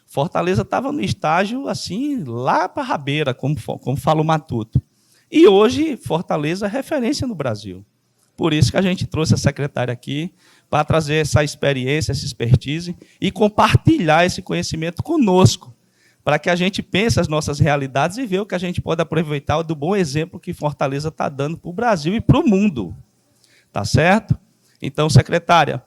Fortaleza estava no estágio assim, lá para a rabeira, como fala o Matuto. E hoje, Fortaleza é referência no Brasil. Por isso que a gente trouxe a secretária aqui, para trazer essa experiência, essa expertise, e compartilhar esse conhecimento conosco, para que a gente pense as nossas realidades e veja o que a gente pode aproveitar do bom exemplo que Fortaleza está dando para o Brasil e para o mundo. Tá certo? Então, secretária,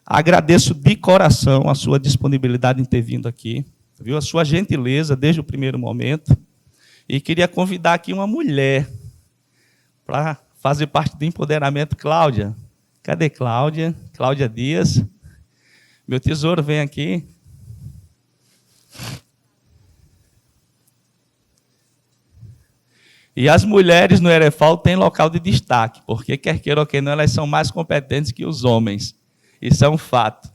agradeço de coração a sua disponibilidade em ter vindo aqui, viu? A sua gentileza desde o primeiro momento. E queria convidar aqui uma mulher para fazer parte do empoderamento. Cláudia. Cadê Cláudia? Cláudia Dias. Meu tesouro, vem aqui. E as mulheres no EREFAU têm local de destaque, porque, quer queira ou quer não, elas são mais competentes que os homens. Isso é um fato.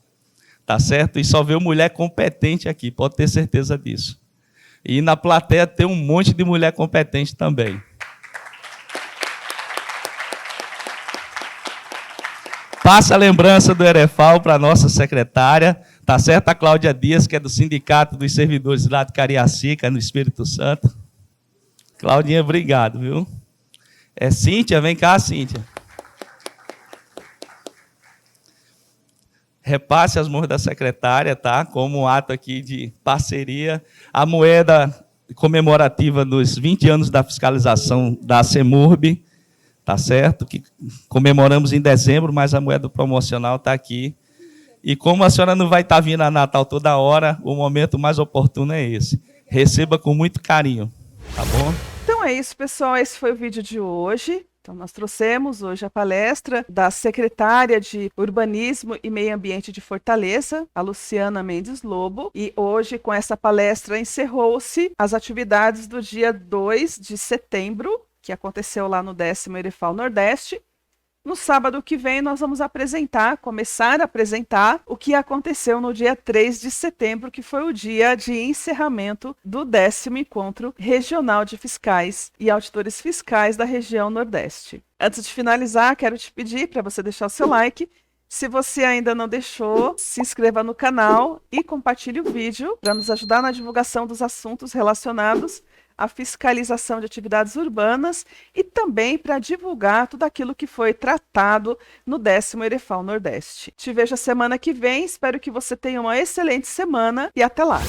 Tá certo? E só vê mulher competente aqui, pode ter certeza disso. E na plateia tem um monte de mulher competente também. Passa a lembrança do EREFAU para a nossa secretária, tá certo? A Cláudia Dias, que é do Sindicato dos Servidores lá de Cariacica, no Espírito Santo. Claudinha, obrigado, viu? Cíntia, vem cá, Cíntia. Repasse as mãos da secretária, tá? Como um ato aqui de parceria. A moeda comemorativa dos 20 anos da fiscalização da CEMURB, tá certo? Que comemoramos em dezembro, mas a moeda promocional está aqui. E como a senhora não vai estar vindo a Natal toda hora, o momento mais oportuno é esse. Receba com muito carinho, tá bom? Então é isso, pessoal. Esse foi o vídeo de hoje. Então, nós trouxemos hoje a palestra da secretária de Urbanismo e Meio Ambiente de Fortaleza, a Luciana Mendes Lobo. E hoje, com essa palestra, encerrou-se as atividades do dia 2 de setembro, que aconteceu lá no 10º EREFAL Nordeste. No sábado que vem, nós vamos começar a apresentar o que aconteceu no dia 3 de setembro, que foi o dia de encerramento do 10º Encontro Regional de Fiscais e Auditores Fiscais da região Nordeste. Antes de finalizar, quero te pedir para você deixar o seu like. Se você ainda não deixou, se inscreva no canal e compartilhe o vídeo para nos ajudar na divulgação dos assuntos relacionados à fiscalização de atividades urbanas e também para divulgar tudo aquilo que foi tratado no 10º EREFAL Nordeste. Te vejo a semana que vem, espero que você tenha uma excelente semana e até lá!